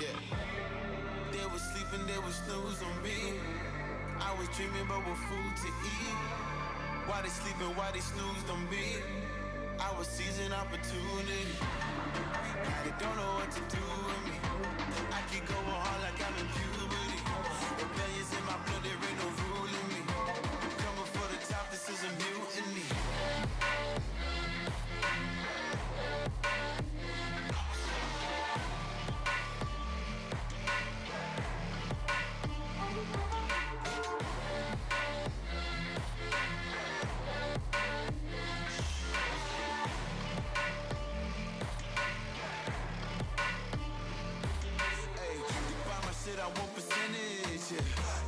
Yeah. They was sleeping, they was snooze on me. I was dreaming about what food to eat. Why they sleeping, why they snoozed on me? I was seizing opportunity. Now they don't know what to do with me. I keep going hard like I'm in puberty. Rebellions in my blood, there ain't no ruling me. Coming for the top, this is a mutiny. I want percentage, yeah.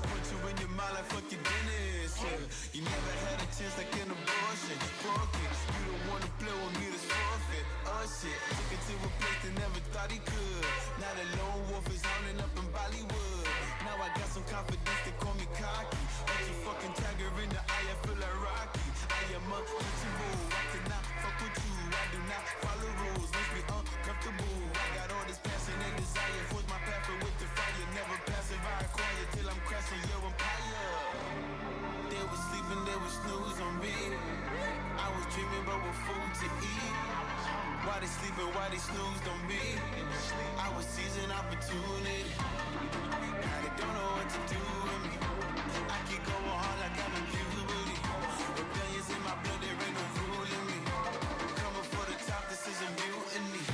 Put you in your mind like fuck your dentist, yeah. You never had a chance like an abortion. Fuck it, you don't wanna play with me, this forfeit. Oh shit, took it to a place that never thought he could. Now the lone wolf is hounding up in Bollywood. Now I got some confidence, they call me cocky. But you fucking tiger in the eye, I feel like Rocky. I am untouchable, I cannot fuck with you. I do not follow rules, makes me uncomfortable. I got all this passion and desire, force my path with the fire. Never passive, I acquire till I'm crashing your empire. They was sleeping, they was snooze on me. I was dreaming about what food to eat. Why they sleeping, why they snoozed on me? I was seizing opportunity. Now they don't know what to do with me. I keep going hard like I'm in puberty. Rebellions in my blood, there ain't no ruling me. Coming for the top, this is a mutiny.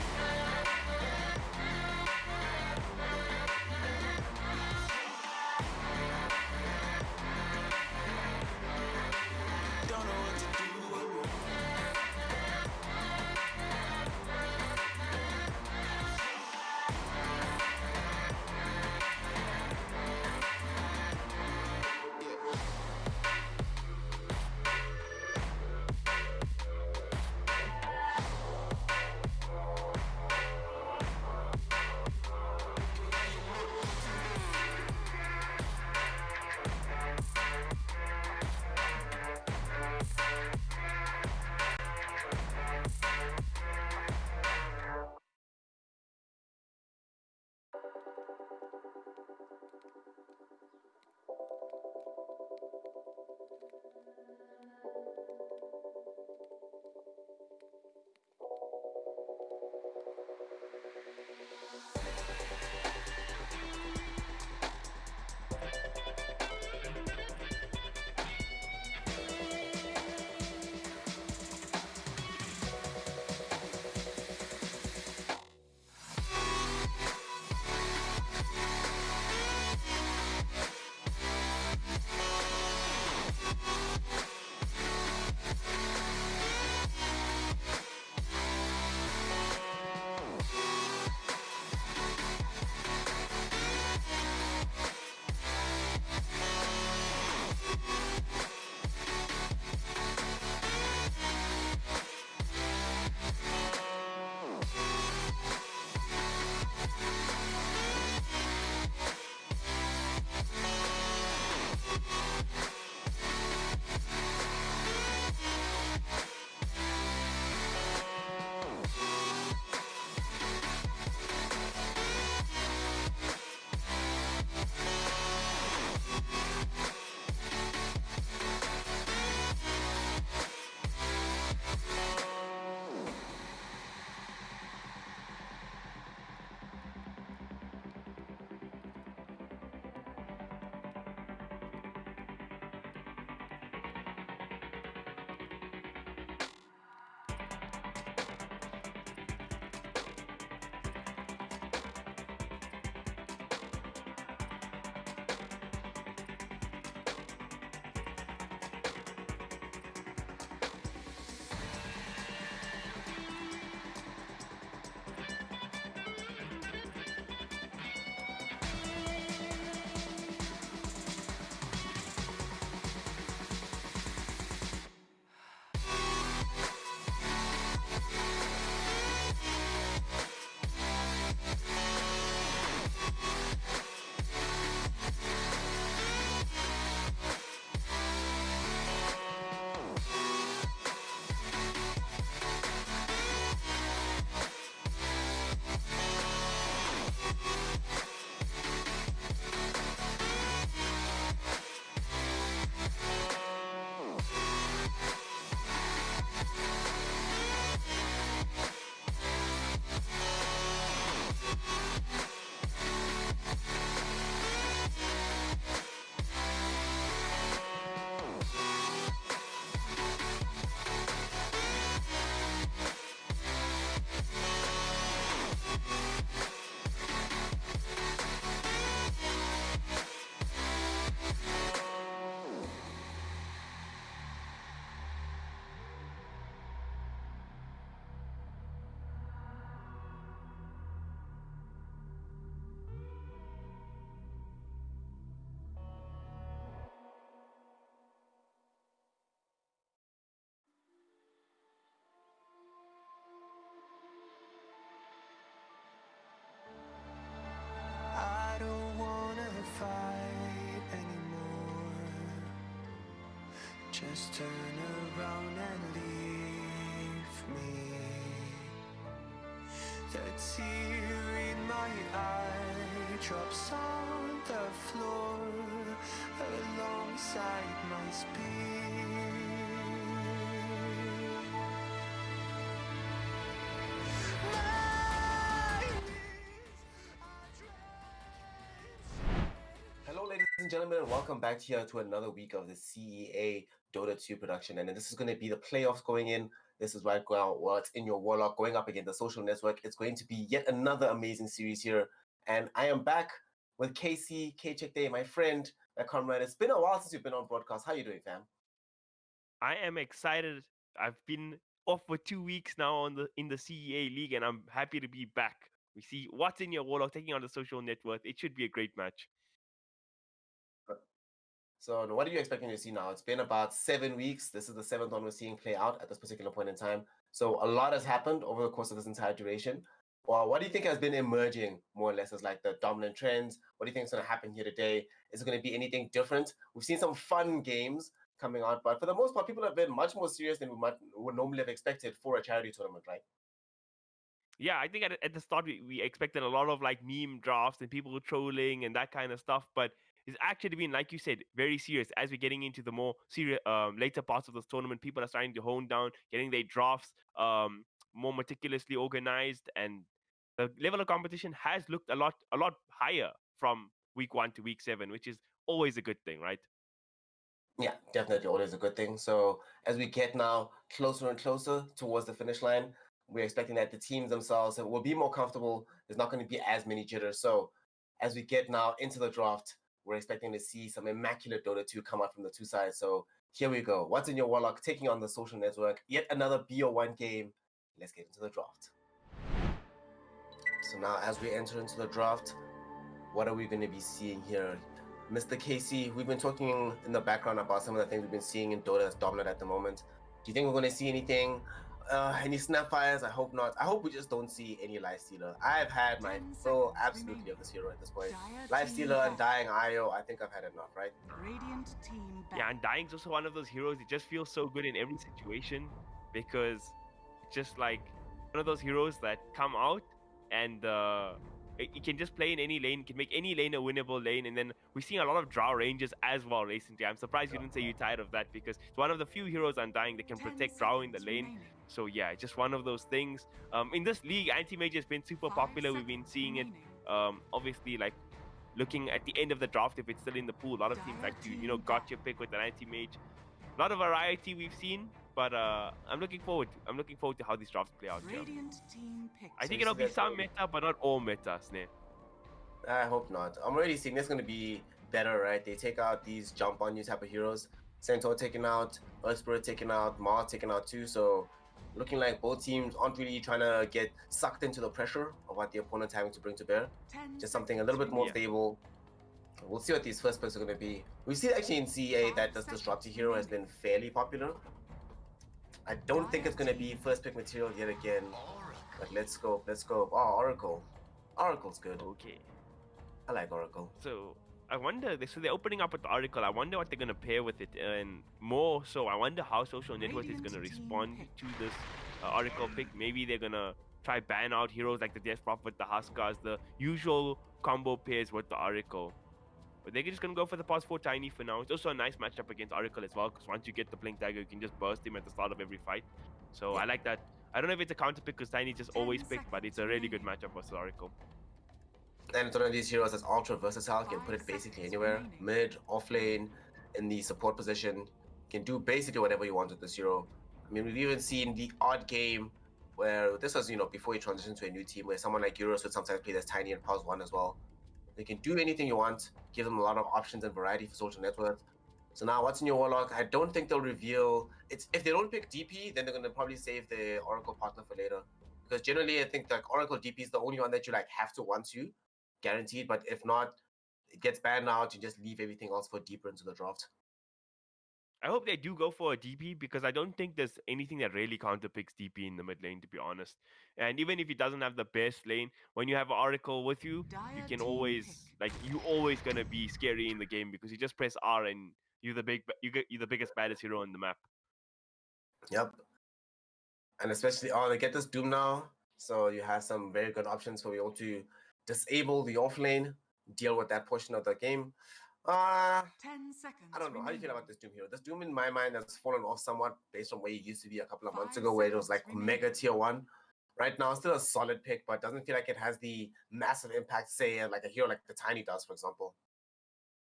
just turn around and leave me. The tear in my eye drops on the floor alongside my spear. Hello, ladies and gentlemen, and welcome back here to another week of the CEA Dota 2 production. And this is going to be the playoffs going in. This is right now what's in your Warlock going up against the Social Network. It's going to be yet another amazing series here. And I am back with KChicktay, my friend, my comrade. It's been a while since you've been on broadcast. How are you doing, fam? I am excited. I've been off for 2 weeks now in the CEA league, and I'm happy to be back. We see what's in your Warlock taking on the Social Networth. It should be a great match. So what are you expecting to see now? It's been about 7 weeks. This is the seventh one we're seeing play out at this particular point in time. So a lot has happened over the course of this entire duration. Well, what do you think has been emerging more or less as like the dominant trends? What do you think is going to happen here today? Is it going to be anything different? We've seen some fun games coming out, but for the most part, people have been much more serious than would normally have expected for a charity tournament, right? Yeah, I think at the start we expected a lot of like meme drafts and people trolling and that kind of stuff, but it's actually been, like you said, very serious. As we're getting into the more serious later parts of this tournament, people are starting to hone down, getting their drafts more meticulously organized, and the level of competition has looked a lot higher from week 1 to week 7, which is always a good thing, right? Yeah, definitely always a good thing. So as we get now closer and closer towards the finish line, we're expecting that the teams themselves will be more comfortable. There's not going to be as many jitters. So as we get now into the draft, we're expecting to see some immaculate Dota 2 come out from the two sides. So here we go. What's in your Warlock taking on the Social Network? Yet another BO1 game. Let's get into the draft. So now as we enter into the draft, what are we going to be seeing here? Mr. KC, we've been talking in the background about some of the things we've been seeing in Dota that's dominant at the moment. Do you think we're going to see anything? Any snapfires? I hope not. I hope we just don't see any Lifestealer. I've had my fill absolutely of this hero at this point. Lifestealer, Undying, IO, I think I've had enough, right? Yeah, and Dying's also one of those heroes. It just feels so good in every situation because it's just like one of those heroes that come out and you can just play in any lane, can make any lane a winnable lane, and then we're seeing a lot of draw ranges as well recently. I'm surprised you didn't say you're tired of that because it's one of the few heroes Undying that can protect draw in the lane. So yeah, it's just one of those things. In this league, anti-mage has been super popular. We've been seeing it. Obviously, like looking at the end of the draft, if it's still in the pool, a lot of teams like to got your pick with an anti-mage. A lot of variety we've seen, but I'm looking forward to how these drafts play out. Yeah. I think it'll be some meta, but not all meta, Snare. I hope not. I'm already seeing this going to be better, right? They take out these jump on you type of heroes. Centaur taken out, Earth Spirit taken out, Mars taken out too. So looking like both teams aren't really trying to get sucked into the pressure of what the opponent's having to bring to bear. Just something a little bit more stable. We'll see what these first picks are going to be. We see actually in CEA that this disruptive hero has been fairly popular. I don't think it's going to be first pick material yet again. But let's go. Oh, Oracle. Oracle's good. Okay. I like Oracle. So I wonder. So they're opening up with the Oracle. I wonder what they're gonna pair with it, and more so, I wonder how Social Networth is gonna respond to this Oracle pick. Maybe they're gonna try ban out heroes like the Death Prophet with the Huskars, the usual combo pairs with the Oracle. But they're just gonna go for the pass 4 Tiny for now. It's also a nice matchup against Oracle as well, because once you get the Blink Dagger, you can just burst him at the start of every fight. So I like that. I don't know if it's a counter pick because Tiny just always picked, but it's a really good matchup versus Oracle. And it's one of these heroes that's ultra versatile, can put it basically anywhere, mid, off lane, in the support position, can do basically whatever you want with this hero. I mean, we've even seen the odd game where this was, before he transitioned to a new team, where someone like Euros would sometimes play as Tiny and Pulse 1 as well. They can do anything you want, give them a lot of options and variety for Social Networth. So now, what's in your Warlock? I don't think they'll reveal. If they don't pick DP, then they're going to probably save the Oracle partner for later. Because generally, I think like Oracle DP is the only one that you like have to want to, guaranteed. But if not, it gets banned out. You just leave everything else for deeper into the draft. I hope they do go for a DP because I don't think there's anything that really counterpicks DP in the mid lane, to be honest. And even if he doesn't have the best lane, when you have an Oracle with you, you can always, like, you always gonna be scary in the game because you just press R and you're the biggest baddest hero on the map. Yep. And especially, they get this Doom now, so you have some very good options for you to disable the offlane, deal with that portion of the game. 10 seconds. I don't know. How do you feel remaining. about this Doom hero? This Doom, in my mind, has fallen off somewhat based on where he used to be a couple of months 5 ago, where it was like seconds mega remaining. tier 1. Right now, still a solid pick, but doesn't feel like it has the massive impact, say, like a hero like the Tiny does, for example.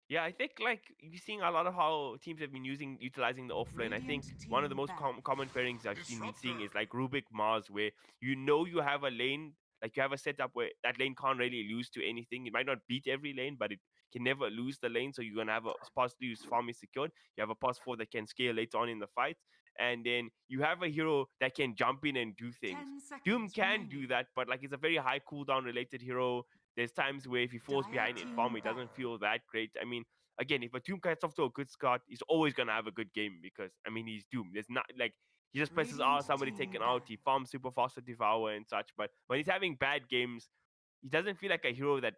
Yeah, I think like you're seeing a lot of how teams have been utilizing the offlane. I think one of the most common pairings I've been seeing is like Rubik Mars, where you have a lane, like you have a setup where that lane can't really lose to anything. It might not beat every lane, but it can never lose the lane. So you're gonna have a pass to use farm is secured. You have a pass 4 that can scale later on in the fight, and then you have a hero that can jump in and do things. 10 seconds Doom can remaining. do that, but like it's a very high cooldown related hero. There's times where if he falls behind in farm, it doesn't feel that great. I mean, again, if a Doom gets off to a good start, he's always gonna have a good game because I mean he's Doom. There's not like he just presses Radiant somebody team taken out, he farms super fast to devour and such. But when he's having bad games, he doesn't feel like a hero that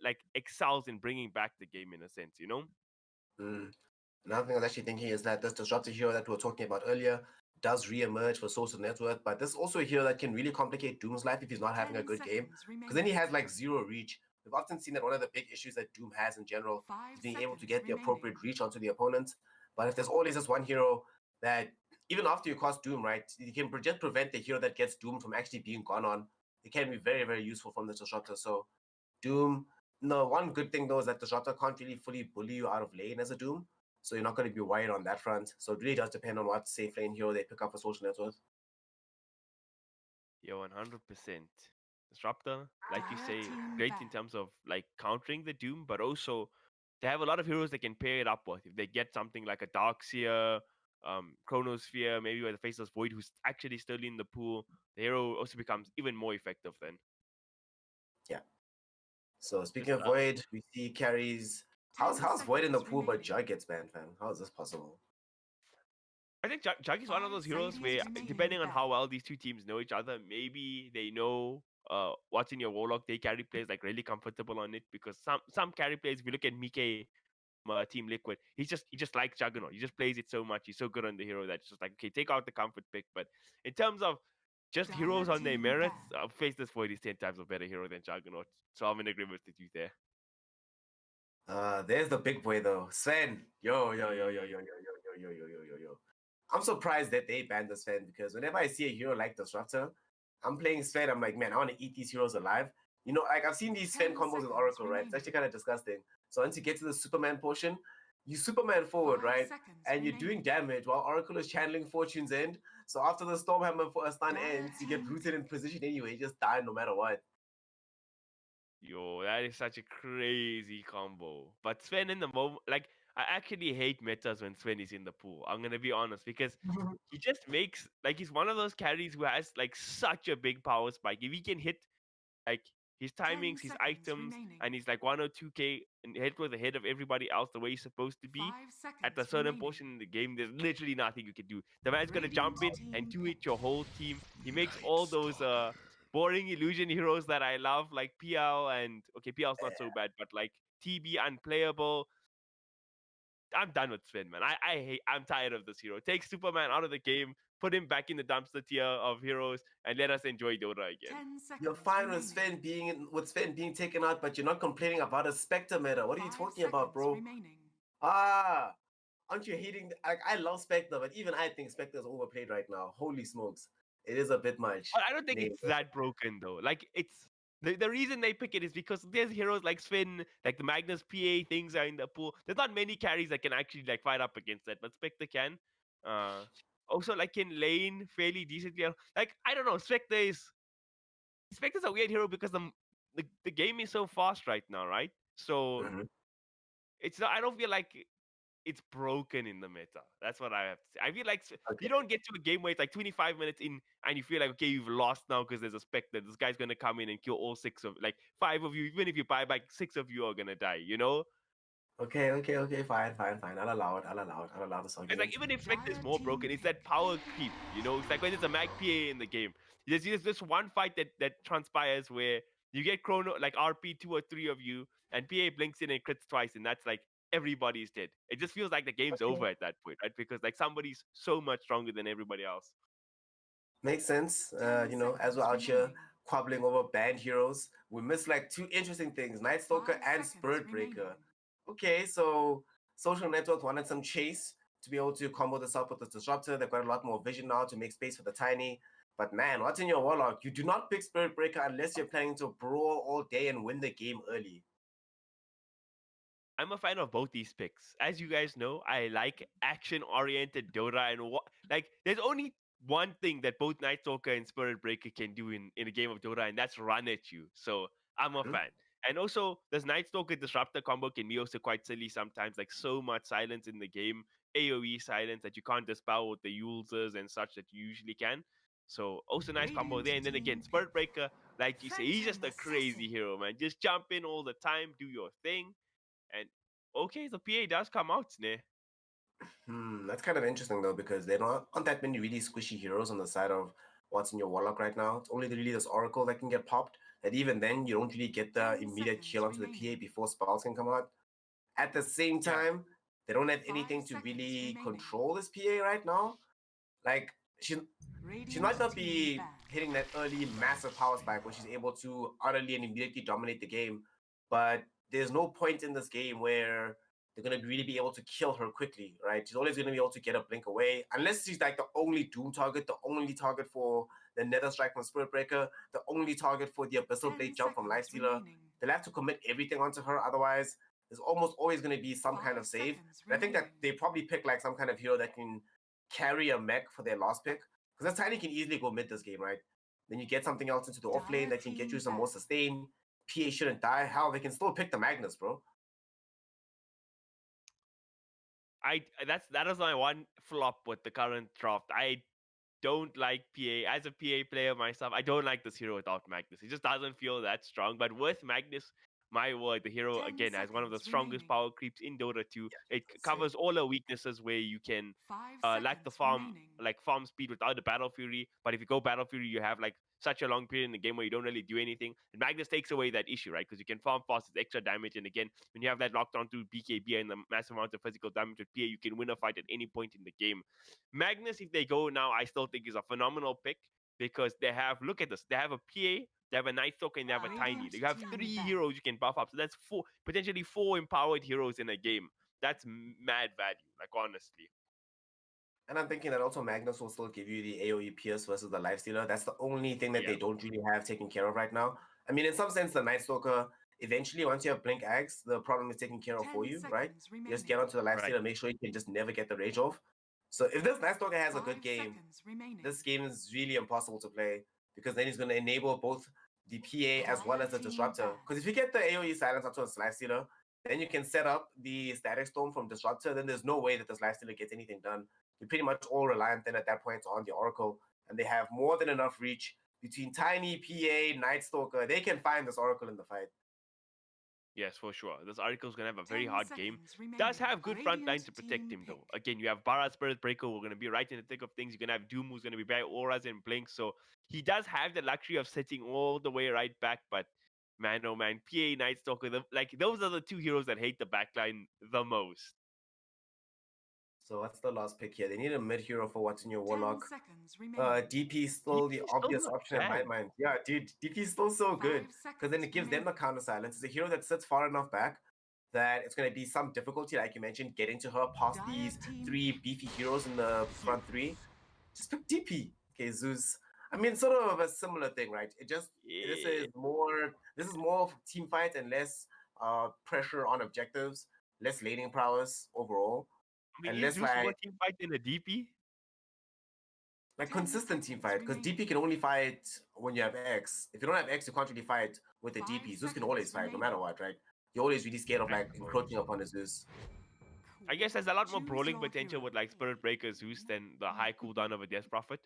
like excels in bringing back the game in a sense, you know? Another thing I was actually thinking is that this disruptor hero that we were talking about earlier does re-emerge for Source of Networth, but this is also a hero that can really complicate Doom's life if he's not having a 10 good game, seconds because then he remaining. has like zero reach. We've often seen that one of the big issues that Doom has in general 5 is being able to seconds get the appropriate remaining. reach onto the opponent. But if there's always this one hero that, even after you cast Doom, right, you can just prevent the hero that gets Doom from actually being gone on. It can be very, very useful from the disruptor. So Doom, no, one good thing though is that disruptor can't really fully bully you out of lane as a Doom. So you're not going to be worried on that front. So it really does depend on what safe lane hero they pick up for Social Network. Yeah, 100%. Disruptor, like you say, Team great back. in terms of like countering the Doom, but also they have a lot of heroes they can pair it up with. If they get something like a Darkseer, Chronosphere, maybe where the Faceless Void, who's actually still in the pool, the hero also becomes even more effective then. Yeah. So speaking Just, of Void, we see carries. How's 10 Void in the seconds pool, but remaining. Jug gets banned, fam? How is this possible? I think Jug is one of those 5 heroes seconds where, remaining depending on back. how well these two teams know each other, maybe they know what's in your Warlock. They carry plays like really comfortable on it because some carry plays. If you look at Mike from Team Liquid, he just likes Juggernaut. He just plays it so much. He's so good on the hero that it's just like, okay, take out the comfort pick. But in terms of just heroes on their team merits, back. Faceless Void is 10 times a better hero than Juggernaut. So I'm in agreement with you there. There's the big boy though, Sven. Yo. I'm surprised that they banned the Sven because whenever I see a hero like Disruptor, I'm playing Sven. I'm like, man, I want to eat these heroes alive. You know, like I've seen these Sven 10 combos with seconds Oracle, right? It's remaining. actually kind of disgusting. So once you get to the Superman portion, you Superman forward, 5 right? seconds And you're doing remaining. damage while Oracle is channeling Fortune's End. So after the Stormhammer for a stun Dire ends, you get team rooted in position anyway. You just die no matter what. Yo, that is such a crazy combo. But Sven in the moment, like, I actually hate metas when Sven is in the pool. I'm gonna be honest because he just makes like he's one of those carries who has like such a big power spike. If he can hit like his 10 timings, his seconds items, remaining. and he's like 1 or 2k and hit with ahead of everybody else the way he's supposed to be. 5 At seconds a certain remaining. portion in the game, there's literally nothing you can do. The man's gonna Radiant jump in and team 2-hit your whole team. He makes all those boring illusion heroes that I love, like PL and okay, PL's not so bad, but like TB unplayable. I'm done with Sven, man. I'm tired of this hero. Take Superman out of the game, put him back in the dumpster tier of heroes, and let us enjoy Dota again. 10 seconds You're fine remaining. with Sven being taken out, but you're not complaining about a Spectre meta. What are you 5 talking about, seconds bro? remaining. Aren't you hating? Like I love Spectre, but even I think Spectre is overplayed right now. Holy smokes, it is a bit much. But I don't think it's that broken though. Like it's the reason they pick it is because there's heroes like Sven, like the Magnus PA things are in the pool. There's not many carries that can actually like fight up against that, but Spectre can. Uh, Also like in lane, fairly decent. Like I don't know, Spectre's a weird hero because the game is so fast right now, right? So Mhm. it's not, I don't feel like it's broken in the meta. That's what I have to say. I feel like Okay. you don't get to a game where it's like 25 minutes in and you feel like, okay, you've lost now because there's a Spectre. This guy's going to come in and kill all like 5 of you. Even if you buy back, 6 of you are going to die, you know? Okay. Fine. I'll allow this It's like, argument. even if Spectre is more broken, it's that power creep, you know? It's like when there's a Mag PA in the game. There's this one fight that transpires where you get Chrono, like RP 2 or 3 of you, and PA blinks in and crits twice, and that's like everybody's dead. It just feels like the game's Okay. over at that point, right? Because like somebody's so much stronger than everybody else. Makes sense. As we're out here quabbling over banned heroes, we missed like two interesting things: Night Stalker and Spirit Breaker. Okay, so Social Network wanted some chase to be able to combo this up with the Disruptor. They've got a lot more vision now to make space for the Tiny. But man, what's in your Warlock? You do not pick Spirit Breaker unless you're planning to brawl all day and win the game early. I'm a fan of both these picks. As you guys know, I like action-oriented Dota, and like there's only one thing that both Night Stalker and Spirit Breaker can do in a game of Dota, and that's run at you. So I'm a Mhm. fan. And also, this Night Stalker Disruptor combo can be also quite silly sometimes, like so much silence in the game, AoE silence that you can't dispel with the users and such that you usually can. So also nice combo there. And then again, Spirit Breaker, like you say, he's just a crazy hero, man. Just jump in all the time, do your thing. And okay, the PA does come out, Snare. That's kind of interesting though, because there aren't that many really squishy heroes on the side of what's in your Warlock right now. It's only really this Oracle that can get popped, and even then, you don't really get the immediate kill onto the PA before spells can come out. At the same Yeah. time, they don't have anything to really control this PA right now. Like she might not be hitting that early massive power spike where she's able to utterly and immediately dominate the game, but there's no point in this game where they're gonna really be able to kill her quickly, right? She's always gonna be able to get a blink away, unless she's like the only Doom target, the only target for the Nether Strike from Spirit Breaker, the only target for the Abyssal Blade jump from Lifestealer. They'll have to commit everything onto her, otherwise there's almost always gonna be some kind of save. And I think that they probably pick like some kind of hero that can carry a mech for their last pick. Because that Tiny can easily go mid this game, right? Then you get something else into the off lane that can get you some more sustain. PA shouldn't die. Hell, they can still pick the Magnus, bro. That is my one flop with the current draft. I don't like PA as a PA player myself. I don't like this hero without Magnus. It just doesn't feel that strong. But with Magnus, my word, the hero again has one of the strongest power creeps in Dota 2. It Insane. covers all the weaknesses where you can lack the farm speed without the Battle Fury. But if you go Battle Fury, you have like such a long period in the game where you don't really do anything. And Magnus takes away that issue, right? Because you can farm fast, it's extra damage. And again, when you have that locked onto BKB and the massive amount of physical damage with PA, you can win a fight at any point in the game. Magnus, if they go now, I still think is a phenomenal pick because they have, look at this, they have a PA, they have a Night Stalker, and they have a Tiny. They have three heroes you can buff up. So that's potentially four empowered heroes in a game. That's mad value, like honestly. And I'm thinking that also Magnus will still give you the AoE Pierce versus the Lifestealer. That's the only thing that Yeah. they don't really have taken care of right now. I mean, in some sense, the Night Stalker, eventually, once you have Blink Axe, the problem is taken care of for you, right? You just get onto the Lifestealer, Right. make sure you can just never get the Rage off. So if this Night Stalker has a good game, this game is really impossible to play because then he's going to enable both the PA as well as the Disruptor. Because if you get the AoE silence onto a Lifestealer, then you can set up the Static Storm from Disruptor, then there's no way that this Lifestealer gets anything done. You're pretty much all reliant then at that point on the Oracle, and they have more than enough reach between Tiny, PA, Night Stalker. They can find this Oracle in the fight. Yes, for sure. This Oracle's gonna have a very hard game. Does have good front line to protect him though. Again, you have Bara Spirit Breaker who are gonna be right in the thick of things. You're gonna have Doom who's gonna be by auras and blink. So he does have the luxury of sitting all the way right back, but man oh man, PA Night Stalker, like those are the two heroes that hate the backline the most. So what's the last pick here? They need a mid hero for what's in your Warlock. DP is He's still the still obvious not option in my bad. mind. Yeah, dude, DP is still so good because then it gives them the counter silence. It's a hero that sits far enough back that it's going to be some difficulty, like you mentioned, getting to her past these three beefy heroes in the front three. Just pick DP. Okay, Zeus. I mean, sort of a similar thing, right? Yeah. This is more of team fight and less pressure on objectives, less laning prowess overall, I mean, and is less Zeus more team fight than a DP? like consistent team fight, because DP can only fight when you have X. If you don't have X, you can't really fight with the DP. Zeus can always fight, no matter what, right? You're always really scared of like encroaching upon his Zeus. I guess there's a lot more brawling potential with like Spirit Breaker Zeus than the high cooldown of a Death Prophet.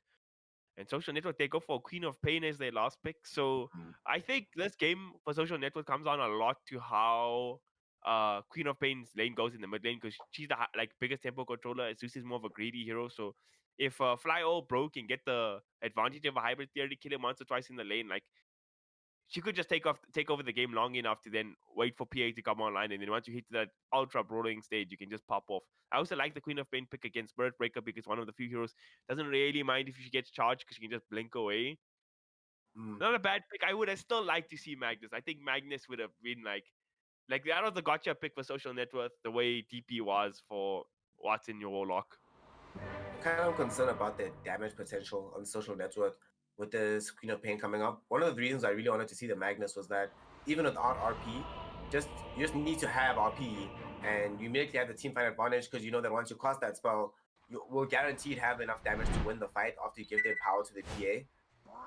And Social Network, they go for Queen of Pain as their last pick. So I think this game for Social Network comes down a lot to how Queen of Pain's lane goes in the mid lane because she's the like biggest tempo controller. Zeus is more of a greedy hero. So if Fly All Bro can get the advantage of a hybrid theory, kill him once or twice in the lane, like she could just take over the game long enough to then wait for PA to come online, and then once you hit that ultra brawling stage, you can just pop off. I also like the Queen of Pain pick against Spirit Breaker because one of the few heroes doesn't really mind if she gets charged because she can just blink away. Not a bad pick. I would have still liked to see Magnus. I think Magnus would have been like that was the gotcha pick for Social Networth, the way DP was for what's in your Warlock. I'm kind of concerned about the damage potential on Social Network with this Queen of Pain coming up. One of the reasons I really wanted to see the Magnus was that even without RP, you just need to have RP, and you immediately have the team fight advantage because you know that once you cast that spell, you will guaranteed have enough damage to win the fight after you give their power to the PA.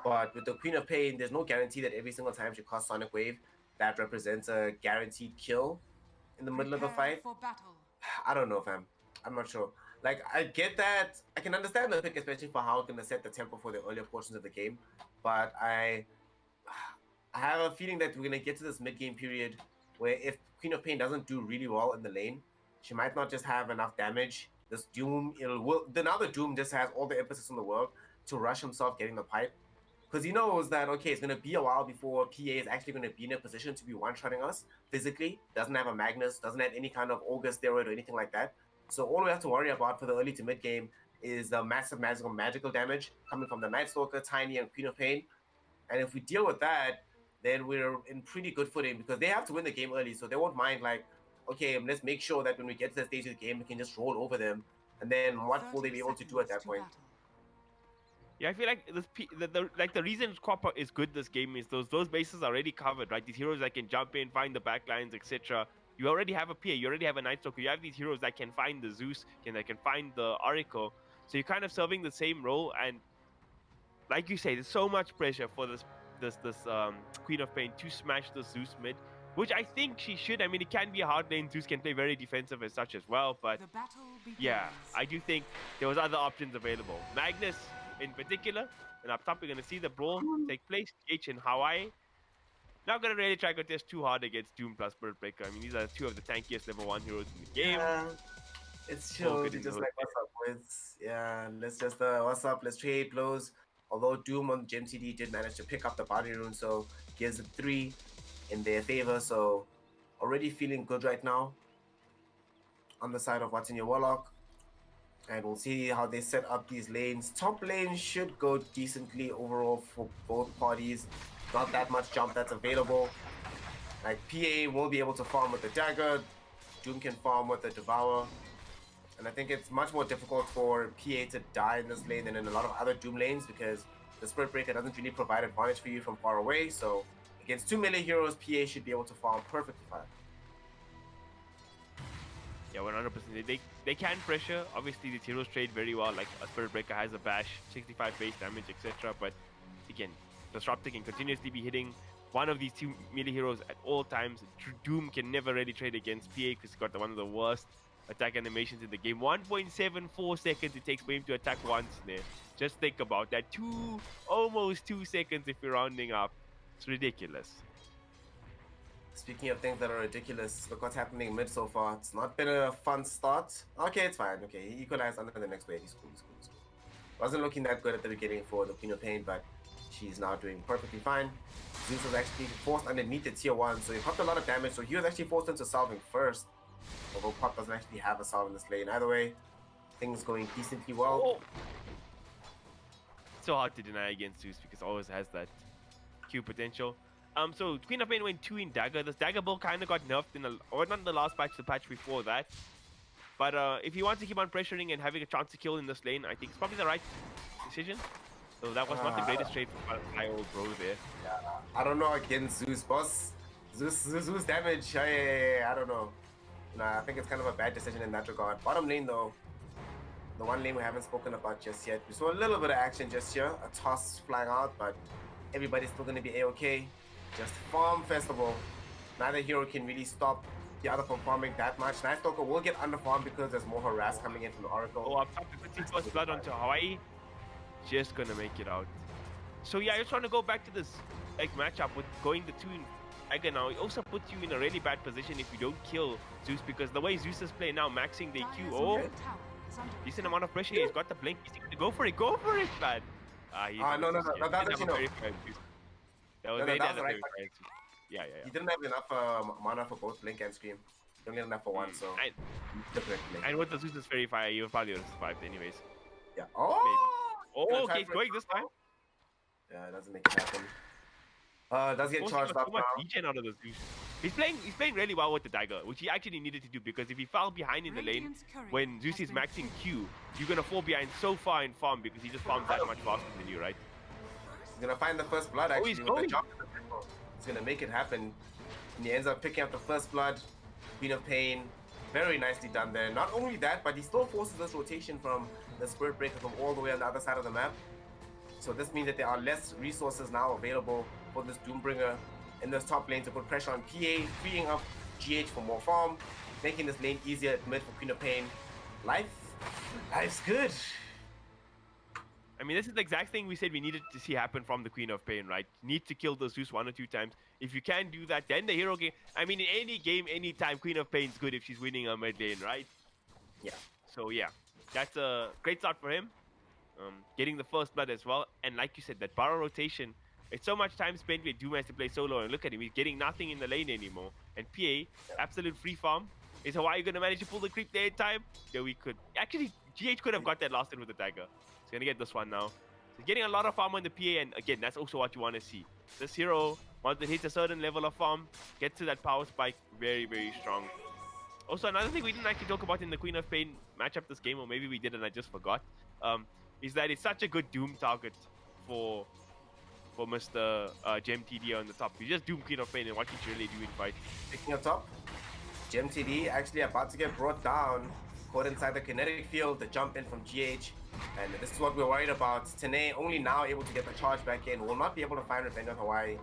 But with the Queen of Pain, there's no guarantee that every single time she casts Sonic Wave, that represents a guaranteed kill in the middle of the fight. I don't know, fam. I'm not sure. Like, I get that. I can understand the pick, especially for how it's going to set the tempo for the earlier portions of the game. But I have a feeling that we're going to get to this mid-game period where if Queen of Pain doesn't do really well in the lane, she might not just have enough damage. This Doom, now the Doom just has all the emphasis in the world to rush himself getting the pipe. Because he knows that, okay, it's going to be a while before PA is actually going to be in a position to be one-shotting us physically. Doesn't have a Magnus, doesn't have any kind of Ogre steroid or anything like that. So all we have to worry about for the early to mid-game is the massive magical damage coming from the Night Stalker, Tiny, and Queen of Pain. And if we deal with that, then we're in pretty good footing because they have to win the game early. So they won't mind, like, okay, let's make sure that when we get to the stage of the game, we can just roll over them. And then what will they be able to do at that point? Yeah, I feel like the reason COF is good this game is those bases are already covered, right? These heroes that can jump in, find the backlines, etc. You already have a PA, you already have a Night Stalker, you have these heroes that can find the Zeus, that can find the Oracle. So you're kind of serving the same role, and like you say, there's so much pressure for this Queen of Pain to smash the Zeus mid, which I think she should. I mean, it can be a hard lane. Zeus can play very defensive as such as well, but yeah, I do think there was other options available. Magnus in particular, and up top we're going to see the brawl take place. H and Hawaii. Not going to really try to contest too hard against Doom plus Spirit Breaker. I mean, these are two of the tankiest level 1 heroes in the game. Yeah, it's chill. It's just like, what's up, boys? Yeah, let's just, what's up? Let's trade blows. Although Doom on Gem CD did manage to pick up the body rune, so gives it 3 in their favor. So already feeling good right now on the side of what's in your Warlock. And we'll see how they set up these lanes. Top lane should go decently overall for both parties. Not that much jump that's available. Like, PA will be able to farm with the dagger. Doom can farm with the Devour. And I think it's much more difficult for PA to die in this lane than in a lot of other Doom lanes because the Spirit Breaker doesn't really provide advantage for you from far away. So against 2 melee heroes, PA should be able to farm perfectly fine. Yeah, 100%. They can pressure. Obviously, these heroes trade very well. Like, a Spirit Breaker has a bash, 65 base damage, etc. But again, Disruptor can continuously be hitting one of these 2 melee heroes at all times. Doom can never really trade against PA because he's got one of the worst attack animations in the game. 1.74 seconds it takes for him to attack once there. Just think about that. Almost 2 seconds if you're rounding up. It's ridiculous. Speaking of things that are ridiculous, look what's happening mid so far. It's not been a fun start. Okay, it's fine. Okay, he equalized under the next wave. He's cool. Wasn't looking that good at the beginning for the Queen of Pain, but she's now doing perfectly fine. Zeus was actually forced underneath the tier 1, so he popped a lot of damage. So he was actually forced into salving first. Although Pop doesn't actually have a salve in this lane. Either way, things going decently well. Oh. So hard to deny against Zeus because always has that Q potential. So Queen of Pain went 2 in Dagger. This Dagger build kind of got nerfed or not in the last patch, the patch before that. But if he wants to keep on pressuring and having a chance to kill in this lane, I think it's probably the right decision. So that was not the greatest trade for my old bro there. Yeah, I don't know against Zeus, boss. Zeus damage, I don't know. Nah, I think it's kind of a bad decision in that regard. Bottom lane though, the one lane we haven't spoken about just yet. We saw a little bit of action just here, a toss flying out, but everybody's still going to be a-okay. Just farm festival. Neither hero can really stop the other from farming that much. Night Stalker will get underfarmed because there's more harass coming in from the Oracle. Oh, up top, puts his first blood onto Hawaii. Just gonna make it out. So yeah, I just want to go back to this like matchup with going the 2 in Dagger now. It also puts you in a really bad position if you don't kill Zeus because the way Zeus is playing now, maxing the Q. Oh, decent amount of pressure. He's got the blink. He's going to go for it, man. No, that's actually no. That was No, they that had was a the very right fire Zeus. Yeah. He didn't have enough mana for both Blink and Scream. He only had enough for one, so And, definitely. and with the Zeus's fairy fire, you probably would have survived anyways. Yeah. Oh! Oh, Gonna okay, try it's for going it. this time. Yeah, it doesn't make it happen. Does get Forcing charged out up so much now. regen out of the Zeus. He's playing really well with the dagger, which he actually needed to do, because if he fell behind in the lane when Zeus is maxing Q, you're gonna fall behind so far in farm because he just farms that much faster than you, right? He's gonna find the first blood actually he's with the going. jump. He's gonna make it happen. And he ends up picking up the first blood. Queen of Pain. Very nicely done there. Not only that, but he still forces this rotation from the Spirit Breaker from all the way on the other side of the map. So this means that there are less resources now available for this Doombringer in this top lane to put pressure on PA, freeing up GH for more farm, making this lane easier at mid for Queen of Pain. Life's good. I mean, this is the exact thing we said we needed to see happen from the Queen of Pain, right? Need to kill the Zeus 1 or 2 times. If you can do that, then the hero game. I mean, in any game, anytime, Queen of Pain's good if she's winning a mid lane, right? Yeah. So yeah, that's a great start for him. Getting the first blood as well, and like you said, that Barrow rotation. It's so much time spent with Doom has to play solo, and look at him, he's getting nothing in the lane anymore. And PA, absolute free farm. Is Hawaii gonna manage to pull the creep there in time? Yeah, we could. Actually, GH could have got that last hit with the dagger. He's gonna get this one now. He's getting a lot of farm on the PA, and again, that's also what you want to see. This hero, once it hits a certain level of farm, gets to that power spike very, very strong. Also, another thing we didn't actually talk about in the Queen of Pain matchup this game, or maybe we did and I just forgot, is that it's such a good Doom target for Mr. Gem TD on the top. You just Doom Queen of Pain and what he should really do in fight. Picking up top. Gem TD actually about to get brought down. Caught inside the kinetic field, the jump in from GH. And this is what we're worried about. Tene only now able to get the charge back in. Will not be able to find Revenge on Hawaii.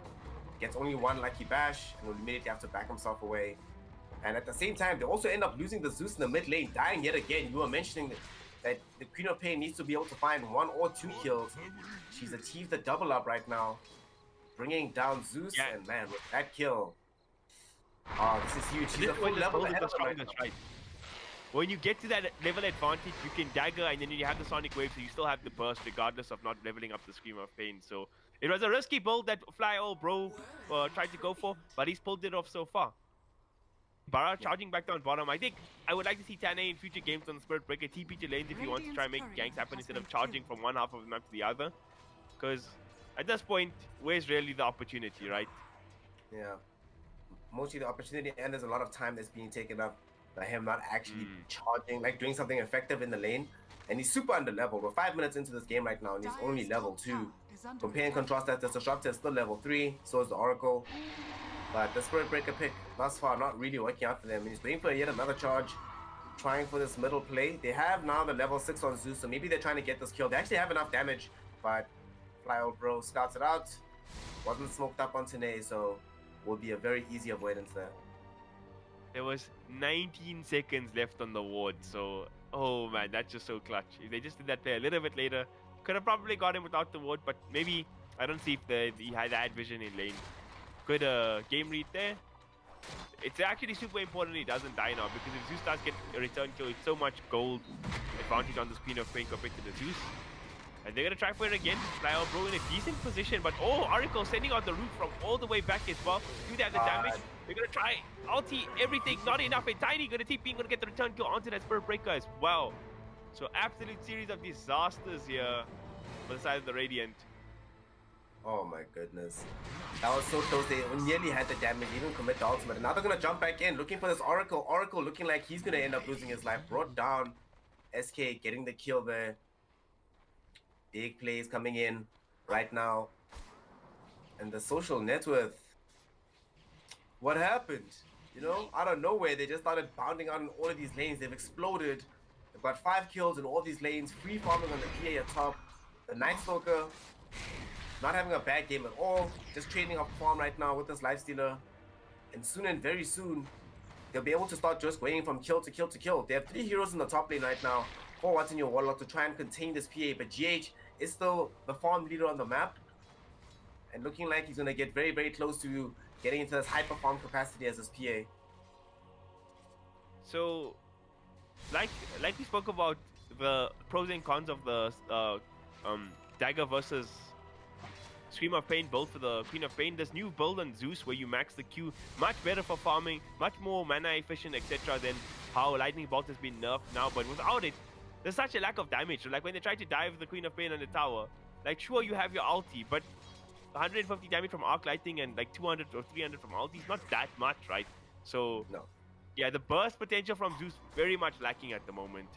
Gets only one lucky bash and will immediately have to back himself away. And at the same time, they also end up losing the Zeus in the mid lane, dying yet again. You were mentioning that the Queen of Pain needs to be able to find 1 or 2 kills. She's achieved the double up right now, bringing down Zeus. Yeah. And man, with that kill, oh, this is huge. She's a This full one level is ahead the of him right strongest, now. right? When you get to that level advantage, you can dagger, and then you have the Sonic Wave, so you still have the burst, regardless of not leveling up the Scream of Pain. So it was a risky build that Fly Old Bro tried to go for, but he's pulled it off so far. Bara charging back down bottom. I think I would like to see Tane in future games on the Spirit Breaker TP to lanes if he wants to try and make ganks happen instead of charging from one half of the map to the other. Because at this point, where's really the opportunity, right? Yeah. Mostly the opportunity, and there's a lot of time that's being taken up by him not actually charging, like doing something effective in the lane. And he's super under level. We're 5 minutes into this game right now, and he's only level 2. Compare and contrast that, the Disruptor is still level 3, so is the Oracle. But the Spirit Breaker pick thus far not really working out for them. He's waiting for yet another charge, trying for this middle play. They have now the level 6 on Zeus, so maybe they're trying to get this kill. They actually have enough damage, but Fly Old Bro scouts it out. Wasn't smoked up on Tene, so will be a very easy avoidance there. There was 19 seconds left on the ward, so oh man, that's just so clutch. If they just did that play a little bit later, could have probably got him without the ward, but maybe I don't see if he had that vision in lane. Good game read there. It's actually super important he doesn't die now, because if Zeus does get a return kill, it's so much gold advantage on this Queen of Pain compared to the Zeus. And they're gonna try for it again. Fly Out Bro in a decent position, but oh, Oracle sending out the root from all the way back as well. Do they have the damage? They're gonna try ulti everything, not enough. And Tiny gonna TP, gonna get the return kill onto that Spirit Breaker as well. So absolute series of disasters here on the side of the Radiant. Oh my goodness. That was so close. They nearly had the damage, even commit the ultimate. And now they're gonna jump back in, looking for this Oracle. Oracle looking like he's gonna end up losing his life. Brought down. SK getting the kill there. Big plays coming in right now. And the social Networth. What happened? You know, out of nowhere, they just started bounding out in all of these lanes. They've exploded. They've got 5 kills in all these lanes. Free farming on the PA at top. The Night Stalker not having a bad game at all. Just trading up farm right now with this Lifestealer. And soon and very soon, they'll be able to start just going from kill to kill to kill. They have 3 heroes in the top lane right now. 4 What's in your Warlock to try and contain this PA. But GH is still the farm leader on the map. And looking like he's going to get very, very close to getting into this hyper farm capacity as this PA. So, like we spoke about the pros and cons of the dagger versus Stream of Pain build for the Queen of Pain. This new build on Zeus where you max the Q, much better for farming, much more mana efficient, etc. than how Lightning Bolt has been nerfed now. But without it, there's such a lack of damage. Like when they try to dive the Queen of Pain on the tower, like sure you have your ulti, but 150 damage from Arc Lightning and like 200 or 300 from ulti is not that much, right? So No. yeah, the burst potential from Zeus very much lacking at the moment.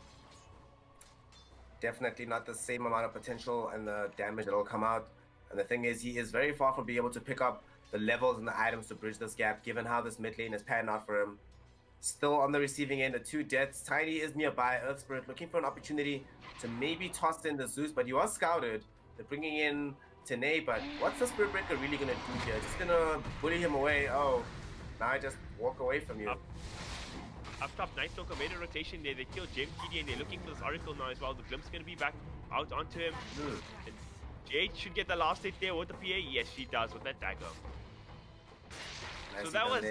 Definitely not the same amount of potential and the damage that'll come out. And the thing is, he is very far from being able to pick up the levels and the items to bridge this gap, given how this mid lane is panning out for him. Still on the receiving end, the 2 deaths. Tiny is nearby. Earth Spirit looking for an opportunity to maybe toss in the Zeus, but he was scouted. They're bringing in Tene, but what's the Spirit Breaker really gonna do here? Just gonna bully him away. Oh, now I just walk away from you. Up top, Night Stalker made a rotation there. They killed Gem TD and they're looking for this Oracle now as well. The Glimpse gonna be back out onto him. And Jade should get the last hit there with the PA. Yes, she does with that dagger. So that was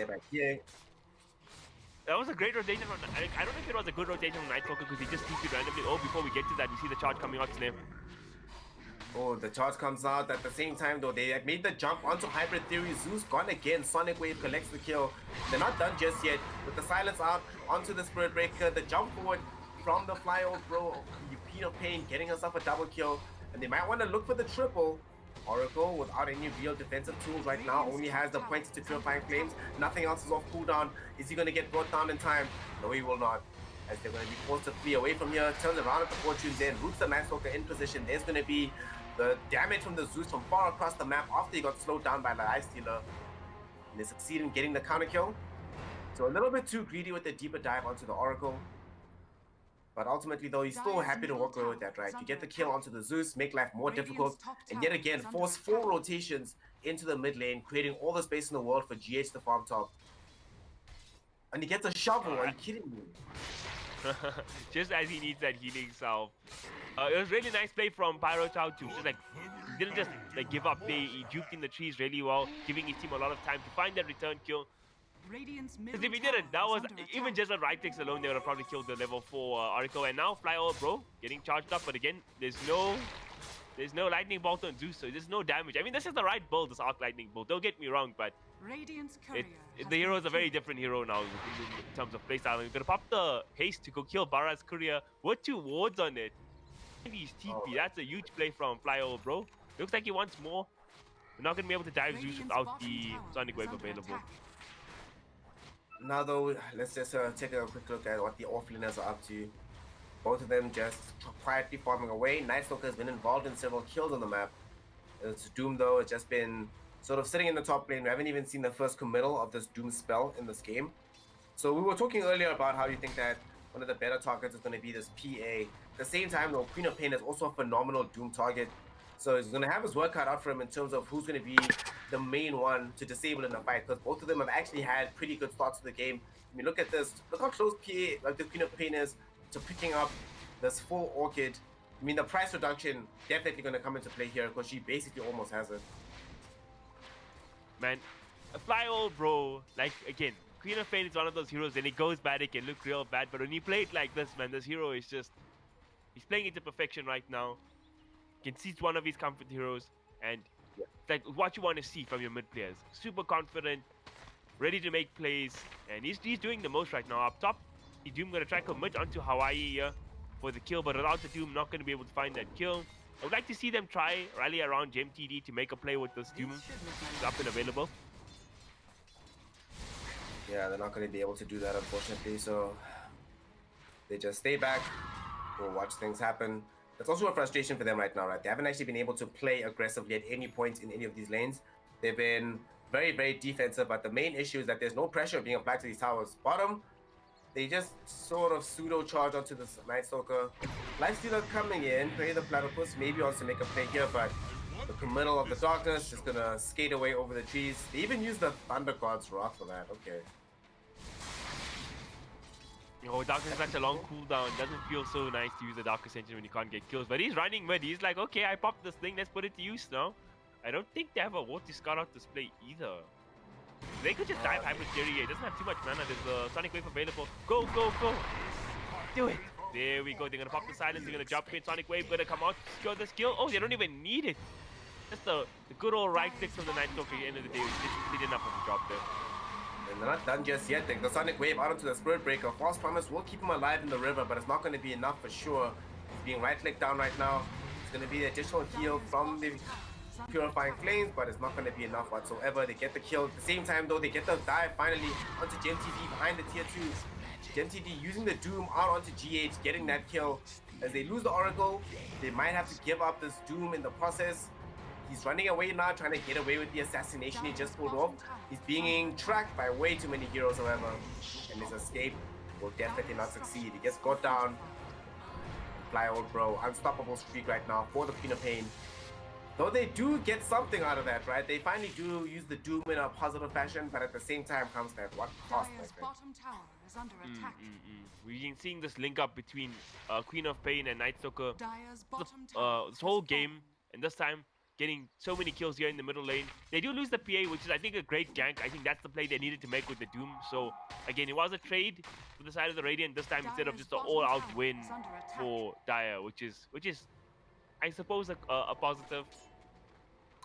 a great rotation from. I don't know if it was a good rotation from Night Stalker because he just TP'd randomly. Oh, before we get to that, you see the charge coming out Snare. Oh, the charge comes out at the same time though. They made the jump onto Hybrid Theory. Zeus gone again. Sonic Wave collects the kill. They're not done just yet. With the silence out onto the Spirit Breaker, the jump forward from the Fly Old Bro, Queen of Pain getting herself a double kill. And they might want to look for the triple. Oracle, without any real defensive tools right now, only has the points to Purifying Flames. Nothing else is off cooldown. Is he going to get brought down in time? No, he will not. As they're going to be forced to flee away from here. Turns around at the Fortune's End. Roots the Night Stalker in position. There's going to be the damage from the Zeus from far across the map after he got slowed down by the Ice Stealer. And they succeed in getting the counter kill. So a little bit too greedy with the deeper dive onto the Oracle. But ultimately though, he's still happy to walk away with that, right? You get the kill onto the Zeus, make life more difficult, and yet again, force 4 rotations into the mid lane, creating all the space in the world for GH to farm top. And he gets a shovel, are you kidding me? Just as he needs that healing salve. It was really nice play from Pyro Tau too. Just like, he didn't just like give up. He juked in the trees really well, giving his team a lot of time to find that return kill. Because if he didn't, that was even just a right clicks alone, they would have probably killed the level 4 Oracle. And now Fly Old Bro getting charged up, but again, there's no Lightning Bolt on Zeus, so there's no damage. I mean, this is the right build, this Arc Lightning Bolt. Don't get me wrong, but the hero is a very different hero now in terms of playstyle. You're gonna pop the haste to go kill Bara's courier with 2 wards on it. He's TP. That's a huge play from Fly Old Bro. Looks like he wants more. We're not gonna be able to dive Zeus without the Sonic Wave available. Now though, let's just take a quick look at what the offlaners are up to. Both of them just quietly farming away. Night Stalker has been involved in several kills on the map. It's Doom though, it's just been sort of sitting in the top lane. We haven't even seen the first committal of this Doom spell in this game. So we were talking earlier about how you think that one of the better targets is going to be this PA. At the same time though, Queen of Pain is also a phenomenal Doom target. So he's going to have his work cut out for him in terms of who's going to be the main one to disable in the fight, because both of them have actually had pretty good starts to the game. I mean, look at this. Look how close PA, like the Queen of Pain is to picking up this full Orchid. I mean, the price reduction definitely going to come into play here because she basically almost has it. Man, a Fly Old Bro, like, again, Queen of Pain is one of those heroes, and it goes bad, it can look real bad, but when you play it like this, man, this hero is just, he's playing it to perfection right now. You can see it's one of his comfort heroes, and it's like what you want to see from your mid players. Super confident, ready to make plays, and he's doing the most right now. Up top, Doom going to try to commit onto Hawaii here for the kill, but without the Doom, not going to be able to find that kill. I would like to see them try rally around Gem TD to make a play with this Doom. It's up and available. Yeah, they're not going to be able to do that, unfortunately, so they just stay back. We'll watch things happen. That's also a frustration for them right now, right? They haven't actually been able to play aggressively at any point in any of these lanes. They've been very, very defensive, but the main issue is that there's no pressure being applied to these towers. Bottom, they just sort of pseudo-charge onto the Night Stalker. Lifestealer coming in, play the Platypus, maybe wants to make a play here, but the committal of the Darkness is gonna skate away over the trees. They even use the Thunder God's Wrath for that, okay. Oh, Darkness is such a long cooldown. It doesn't feel so nice to use the Dark Ascension when you can't get kills. But he's running mid. He's like, okay, I popped this thing. Let's put it to use now. I don't think they have a War to Scout Out display either. They could just dive Hybrid Theory. It doesn't have too much mana. There's a Sonic Wave available. Go, go, go. Do it. There we go. They're going to pop the silence. They're going to jump in. Sonic Wave going to come out. Secure the skill. Oh, they don't even need it. just the good old right clicks from the Networth at the end of the day. Just did enough of a job there. And they're not done just yet. The Sonic Wave out onto the Spirit Breaker. False Promise will keep him alive in the river, but it's not going to be enough for sure. He's being right-clicked down right now. It's going to be the additional heal from the Purifying Flames, but it's not going to be enough whatsoever. They get the kill. At the same time, though, they get the dive finally onto GMTD behind the tier 2. GMTD using the Doom out onto GH, getting that kill. As they lose the Oracle, they might have to give up this Doom in the process. He's running away now, trying to get away with the assassination he just pulled off. He's being tracked by way too many heroes, however, and his escape will definitely not succeed. He gets got down. Fly old bro, unstoppable streak right now for the Queen of Pain. Though they do get something out of that, right? They finally do use the Doom in a positive fashion, but at the same time comes that what cost, my friend? We've been seeing this link up between Queen of Pain and Nightstalker this whole game, and this time getting so many kills here in the middle lane. They do lose the PA, which is I think a great gank. I think that's the play they needed to make with the Doom. So again, it was a trade for the side of the Radiant this time instead of just an all-out win for Dire, which is I suppose a positive.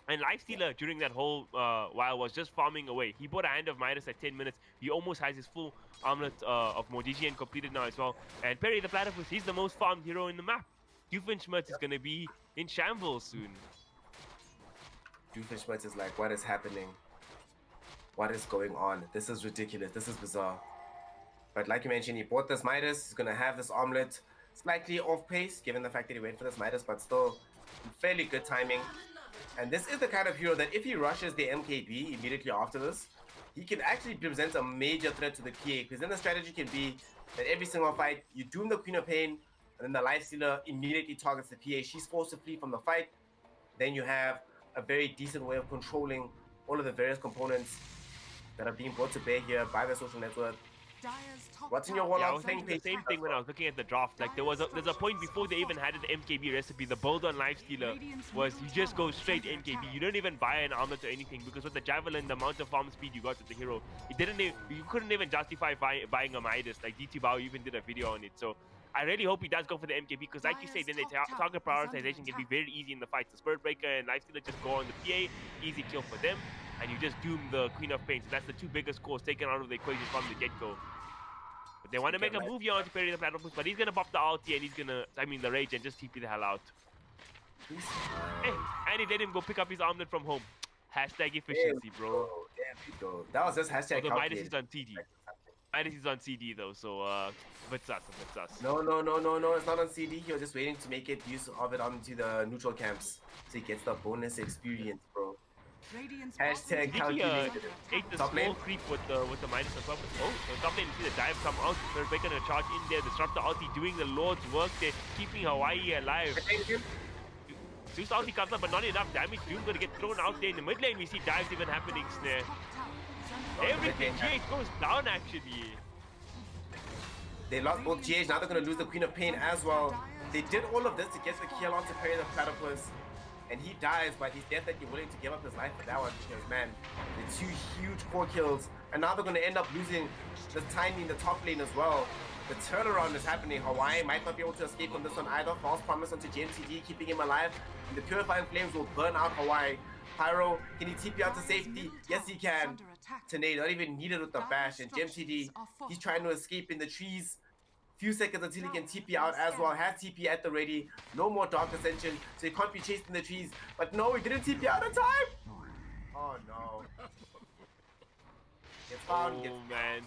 And Lifestealer during that whole while was just farming away. He bought a Hand of Midas at 10 minutes. He almost has his full armlet of Mordigien completed now as well. And Perry the Platypus, he's the most farmed hero in the map. Doofenshmirtz is going to be in shambles soon. Doofenshmirtz is like, what is happening? What is going on? This is ridiculous. This is bizarre. But like you mentioned, he bought this Midas. He's going to have this armlet. Slightly off pace, given the fact that he went for this Midas, but still fairly good timing. And this is the kind of hero that if he rushes the MKB immediately after this, he can actually present a major threat to the PA, because then the strategy can be that every single fight, you doom the Queen of Pain, and then the Lifestealer immediately targets the PA. She's forced to flee from the fight. Then you have a very decent way of controlling all of the various components that are being brought to bear here by the social network. What's in your Warlock? Yeah, I was thinking the same thing when I was looking at the draft. Like there's a point before they even had an MKB recipe. The build on Lifestealer was you just go straight MKB. You don't even buy an armlet or anything, because with the Javelin, the amount of farm speed you got with the hero, you couldn't even justify buying a Midas. Like DT Bao even did a video on it. So I really hope he does go for the MKB, because like you say, then the target prioritization can be very easy in the fights. The Spirit Breaker and Lifestealer just go on the PA, easy kill for them, and you just doom the Queen of Pain. So that's the two biggest cores taken out of the equation from the get-go. But they want to make a move here onto Perry the Platypus, but he's going to pop the ulti and he's going to, the rage, and just TP the hell out. Hey, and he let him go pick up his armlet from home. Hashtag efficiency, bro. There we go. That was just hashtag the Midas is on TD. Midas is on CD though, so bit sus. No, it's not on CD. He was just waiting to make it use of it onto the neutral camps, so he gets the bonus experience, bro. Hashtag calculated. Ate the small creep with the Midas on top. Oh, so top lane, you see the dive come out. They're making a charge in there. Disrupt the ulti, doing the Lord's work. They're keeping Hawaii alive. Zeus ulti comes up, but not enough damage. Doom gonna get thrown out there in the mid lane. We see dives even happening. Snare. Everything GH goes down actually. They lost both GH. Now they're gonna lose the Queen of Pain as well. They did all of this to get the kill onto Perry the Platypus. And he dies, but he's definitely willing to give up his life for that one, because man, the two huge core kills, and now they're going to end up losing the timing in the top lane as well. The turnaround is happening. Hawaii might not be able to escape from this one either. False Promise onto GMTD, keeping him alive. And the Purifying Flames will burn out Hawaii. Pyro, can he TP out to safety? Yes, he can. Tanay, not even needed with the bash. And GMTD, he's trying to escape in the trees. Few seconds until he can TP out as well. Has TP at the ready. No more Dark Ascension, so he can't be chased in the trees. But no, he didn't TP out in time. Oh no. Gets found. Oh man.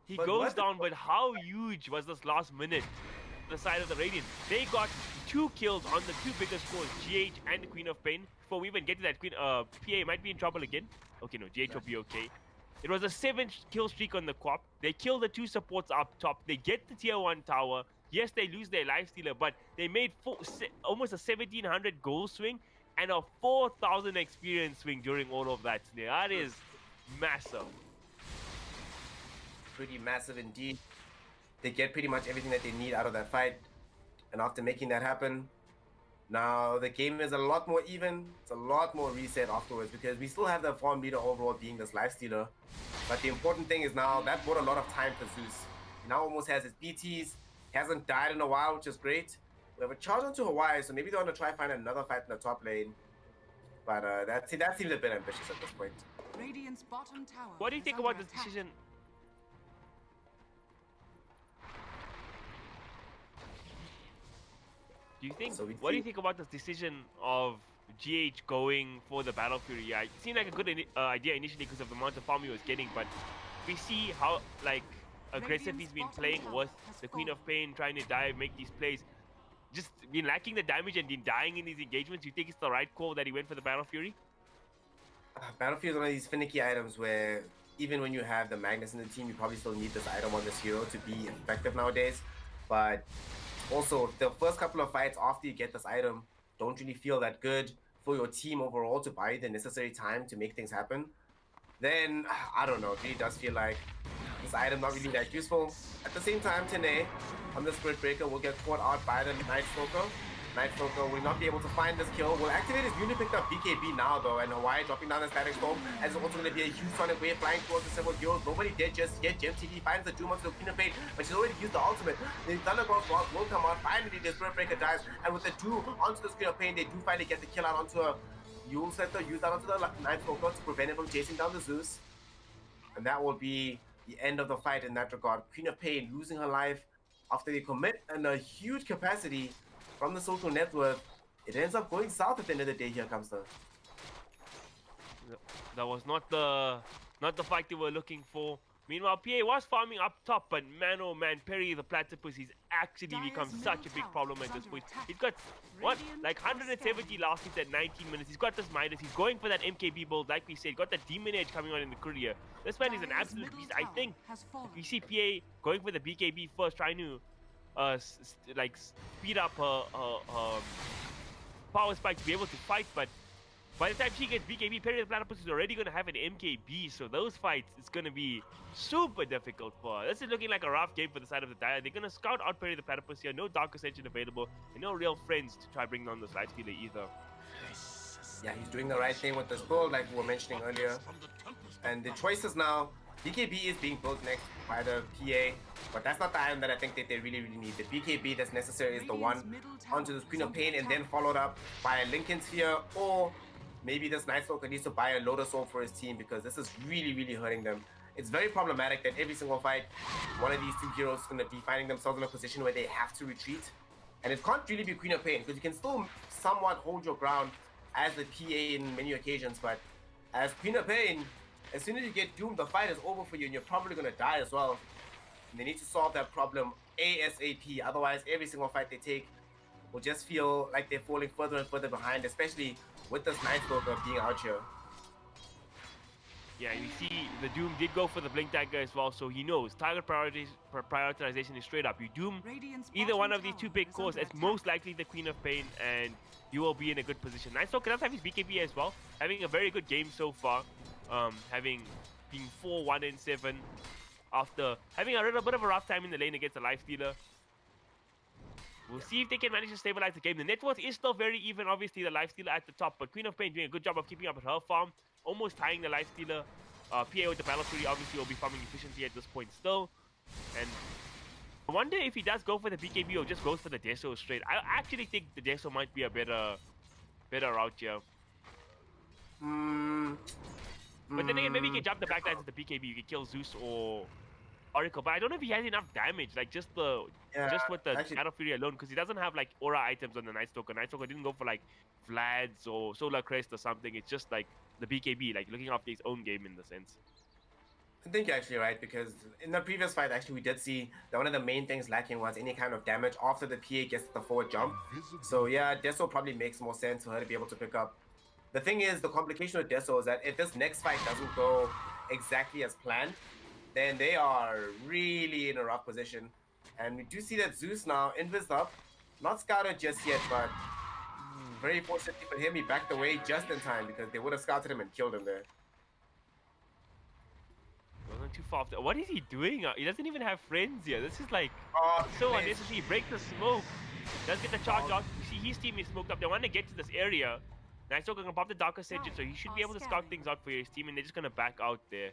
He goes down, but how huge was this last minute? The side of the Radiant. They got 2 kills on the 2 biggest scores, GH and the Queen of Pain. Before we even get to that, PA might be in trouble again. Okay, no, GH will be okay. It was a 7-kill streak on the co-op. They kill the 2 supports up top. They get the tier 1 tower. Yes, they lose their Lifestealer, but they made almost a 1,700 goal swing and a 4,000 experience swing during all of that. That is massive. Pretty massive indeed. They get pretty much everything that they need out of that fight. And after making that happen, now the game is a lot more even. It's a lot more reset afterwards, because we still have the farm leader overall being this Lifestealer. But the important thing is now that bought a lot of time for Zeus. He now almost has his BTs. He hasn't died in a while, which is great. We have a charge onto Hawaii, so maybe they want to try and find another fight in the top lane. But that seems a bit ambitious at this point. Radiant's bottom tower. What do you is think under about this attack. decision? Do you think? So we What do you think- think about this decision of GH going for the Battle Fury? Yeah, it seemed like a good idea initially because of the amount of farm he was getting, but we see how like aggressive he's been playing with the Queen of Pain, trying to dive, make these plays. Just been lacking the damage and been dying in these engagements. You think it's the right call that he went for the Battle Fury? Battlefield is one of these finicky items where even when you have the Magnus in the team, you probably still need this item on this hero to be effective nowadays. But also, the first couple of fights after you get this item don't really feel that good for your team overall to buy the necessary time to make things happen. Then, I don't know, it really does feel like this item not really that useful. At the same time, Tene, on the Spirit Breaker, will get caught out by the Night Stalker. Night Stalker will not be able to find this kill. Will activate his newly picked up BKB now though, and Hawaii dropping down the Static Storm, as it's also going to be a huge sonic wave flying towards the several heroes. Nobody did just yet. Gem TV finds the Doom onto the Queen of Fate, but she's already used the ultimate. The Thunderbolt Rock will come out. Finally, the Spirit Breaker dies, and with the Doom onto the Queen of Pain, they do finally get the kill out onto a Yule Center, use that onto the Night Stalker to prevent him from chasing down the Zeus. And that will be the end of the fight in that regard. Queen of Pain losing her life after they commit and a huge capacity from the social network. It ends up going south at the end of the day. Here comes the. That was not the fight they were looking for. Meanwhile, PA was farming up top, but man oh man, Perry the Platypus, he's actually become such a big problem at this point. He's got, what, like 170 last hits at 19 minutes. He's got this Midas, he's going for that MKB build, like we said, got the Demon Edge coming on in the courier. This man is an absolute beast. I think we see PA going for the BKB first, trying to speed up her power spike to be able to fight, but by the time she gets BKB, Perry the Platypus is already going to have an MKB, so those fights, it's going to be super difficult for her. This is looking like a rough game for the side of the Dire. They're going to scout out Perry the Platypus here, no Dark Ascension available, and no real friends to try bring down this Light Stealer either. Yeah, he's doing the right thing with this build, like we were mentioning earlier. And the choices now, BKB is being built next by the PA, but that's not the item that I think that they really need. The BKB that's necessary is the one onto the Queen of Pain, and then followed up by a Lincoln Sphere, or maybe this Night Stalker needs to buy a Lotus Orb for his team, because this is really hurting them. It's very problematic that every single fight, one of these two heroes is going to be finding themselves in a position where they have to retreat. And it can't really be Queen of Pain, because you can still somewhat hold your ground as the PA in many occasions, but as Queen of Pain, as soon as you get doomed, the fight is over for you, and you're probably going to die as well. And they need to solve that problem ASAP, otherwise every single fight they take will just feel like they're falling further and further behind, especially with this Night Stalker being out here. Yeah, you see the Doom did go for the Blink Dagger as well, so he knows target prioritization is straight up. You Doom either one of these two big cores, it's most likely the Queen of Pain, and you will be in a good position. Night Stalker does have his BKB as well, having a very good game so far, having been 4-1-7 after having a little bit of a rough time in the lane against the Life Stealer. We'll see if they can manage to stabilize the game. The Networth is still very even, obviously the Life Stealer at the top, but Queen of Pain doing a good job of keeping up with her farm, almost tying the Life Stealer. PA with the Battle Fury obviously will be farming efficiently at this point still. And I wonder if he does go for the BKB or just goes for the Deso straight. I actually think the Deso might be a better route here. But then again, maybe you can jump the backlines with the BKB. You can kill Zeus or Oracle, but I don't know if he has enough damage, like just with the Battle Fury alone, because he doesn't have like aura items on the Night Stalker. Night Stalker didn't go for like Vlad's or Solar Crest or something. It's just like the BKB, like looking after his own game in the sense. I think you're actually right, because in the previous fight, actually, we did see that one of the main things lacking was any kind of damage after the PA gets the forward jump. So yeah, Deso probably makes more sense for her to be able to pick up. The thing is, the complication with Deso is that if this next fight doesn't go exactly as planned, then they are really in a rough position. And we do see that Zeus now, invis up, not scouted just yet, but very fortunately for him, he backed away just in time, because they would have scouted him and killed him there. Wasn't too far off. What is he doing? He doesn't even have friends here. This is like so unnecessary. Break the smoke. Does get the charge out. You see his team is smoked up. They want to get to this area. Night Stalker can pop the Dark Ascension, so he should be able to scout things out for his team, and they're just going to back out there.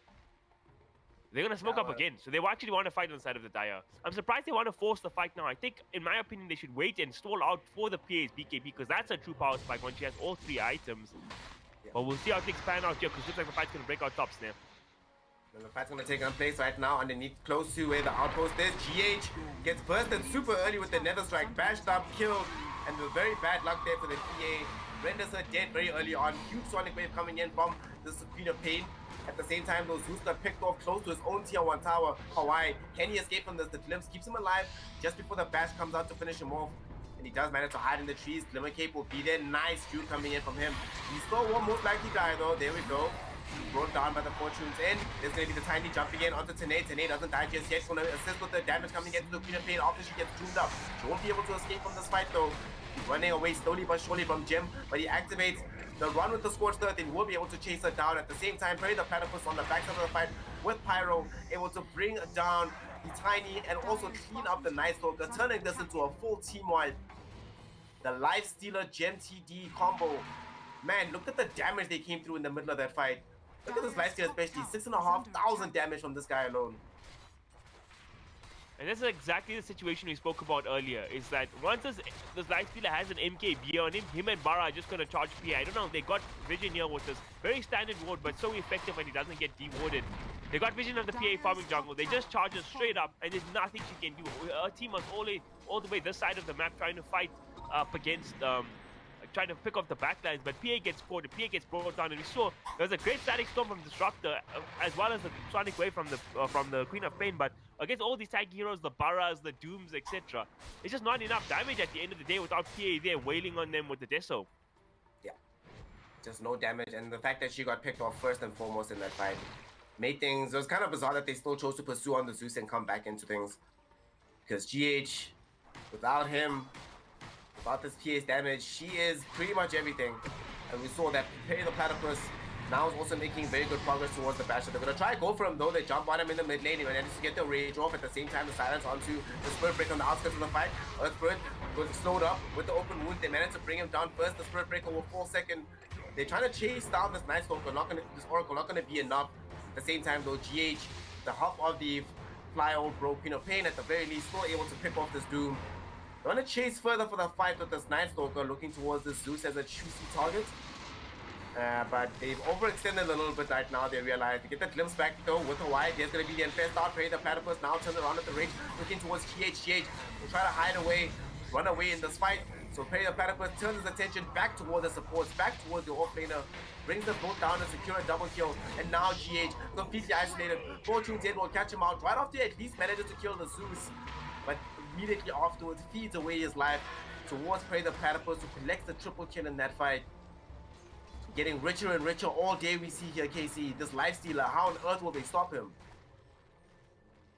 They're going to smoke up again, so they actually want to fight on the side of the Dire. I'm surprised they want to force the fight now. I think, in my opinion, they should wait and stall out for the PA's BKB, because that's a true power spike once she has all three items. But we'll see how things pan out here, because looks like the fight's going to break out top, Snare. And the fight's going to take place right now underneath, close to where the outpost is. GH gets bursted super early with the Nether Strike, bashed up, killed, and the very bad luck there for the PA renders her dead very early on. Huge Sonic Wave coming in from this Queen of Pain. At the same time, those Zeus got picked off close to his own tier 1 tower. Hawaii, can he escape from this? The glimpse keeps him alive just before the bash comes out to finish him off. And he does manage to hide in the trees. Glimmer Cape will be there. Nice Q coming in from him. He still won't most likely die though. There we go. Brought down by the Fortune's End. There's going to be the Tiny jumping in onto Tanae. Tanae doesn't die just yet. She's going to assist with the damage coming into the Queen of Pain after she gets tuned up. She won't be able to escape from this fight though. He's running away slowly but surely from Jim, but he activates the run with the Scorched Earth and will be able to chase her down. At the same time, Perry the Platypus on the backside of the fight with Pyro, able to bring down the Tiny and also clean up the Night Stalker, turning this into a full team wipe. The Life Stealer Gem TD combo. Man, look at the damage they came through in the middle of that fight. Look at this Life Stealer especially, 6,500 damage from this guy alone. And this is exactly the situation we spoke about earlier, is that once this Life Stealer has an MKB on him and Bara are just going to charge PA. I don't know, they got vision here with this very standard ward, but so effective when he doesn't get dewarded. They got vision of the PA farming jungle, they just charge her straight up, and there's nothing she can do. Her team was all the way this side of the map trying to fight up against, trying to pick off the backlines, but PA gets caught, PA gets brought down, and we saw there was a great static storm from Disruptor, as well as the Sonic Wave from the Queen of Pain, but against all these tanky heroes, the Barras, the Dooms, etc., it's just not enough damage at the end of the day without PA there wailing on them with the Deso. Yeah, just no damage, and the fact that she got picked off first and foremost in that fight made things, it was kind of bizarre that they still chose to pursue on the Zeus and come back into things, because GH, without him, without this PA's damage, she is pretty much everything. And we saw that Perry the Platypus now is also making very good progress towards the basher. They're going to try to go for him though. They jump on him in the mid lane. He manages to get the rage off. At the same time, the silence onto the Spirit Breaker on the outskirts of the fight. Earth Spirit goes slowed up with the open wound. They manage to bring him down first. The Spirit Breaker will fall second. They're trying to chase down this Night Stalker. This Oracle not going to be enough. At the same time though, GH, the help of the Fly Old Bro Queen of Pain at the very least, still able to pick off this Doom. They want to chase further for the fight with this Night Stalker, looking towards this Zeus as a juicy target. But they've overextended a little bit right now, they realize. They get the glimpse back though with Hawaii. There's going to be the Infest out. Perry the Platypus now turns around at the range, looking towards GH. Will try to hide away, run away in this fight. So Perry the Platypus turns his attention back towards the supports, back towards the offlaner, brings them both down and secure a double kill. And now GH, completely isolated. Fortune's End will catch him out right after he at least manages to kill the Zeus. But immediately afterwards feeds away his life towards Perry the Platypus, who collects the triple kill in that fight. Getting richer and richer all day we see here, KC. This Life Stealer, how on earth will they stop him?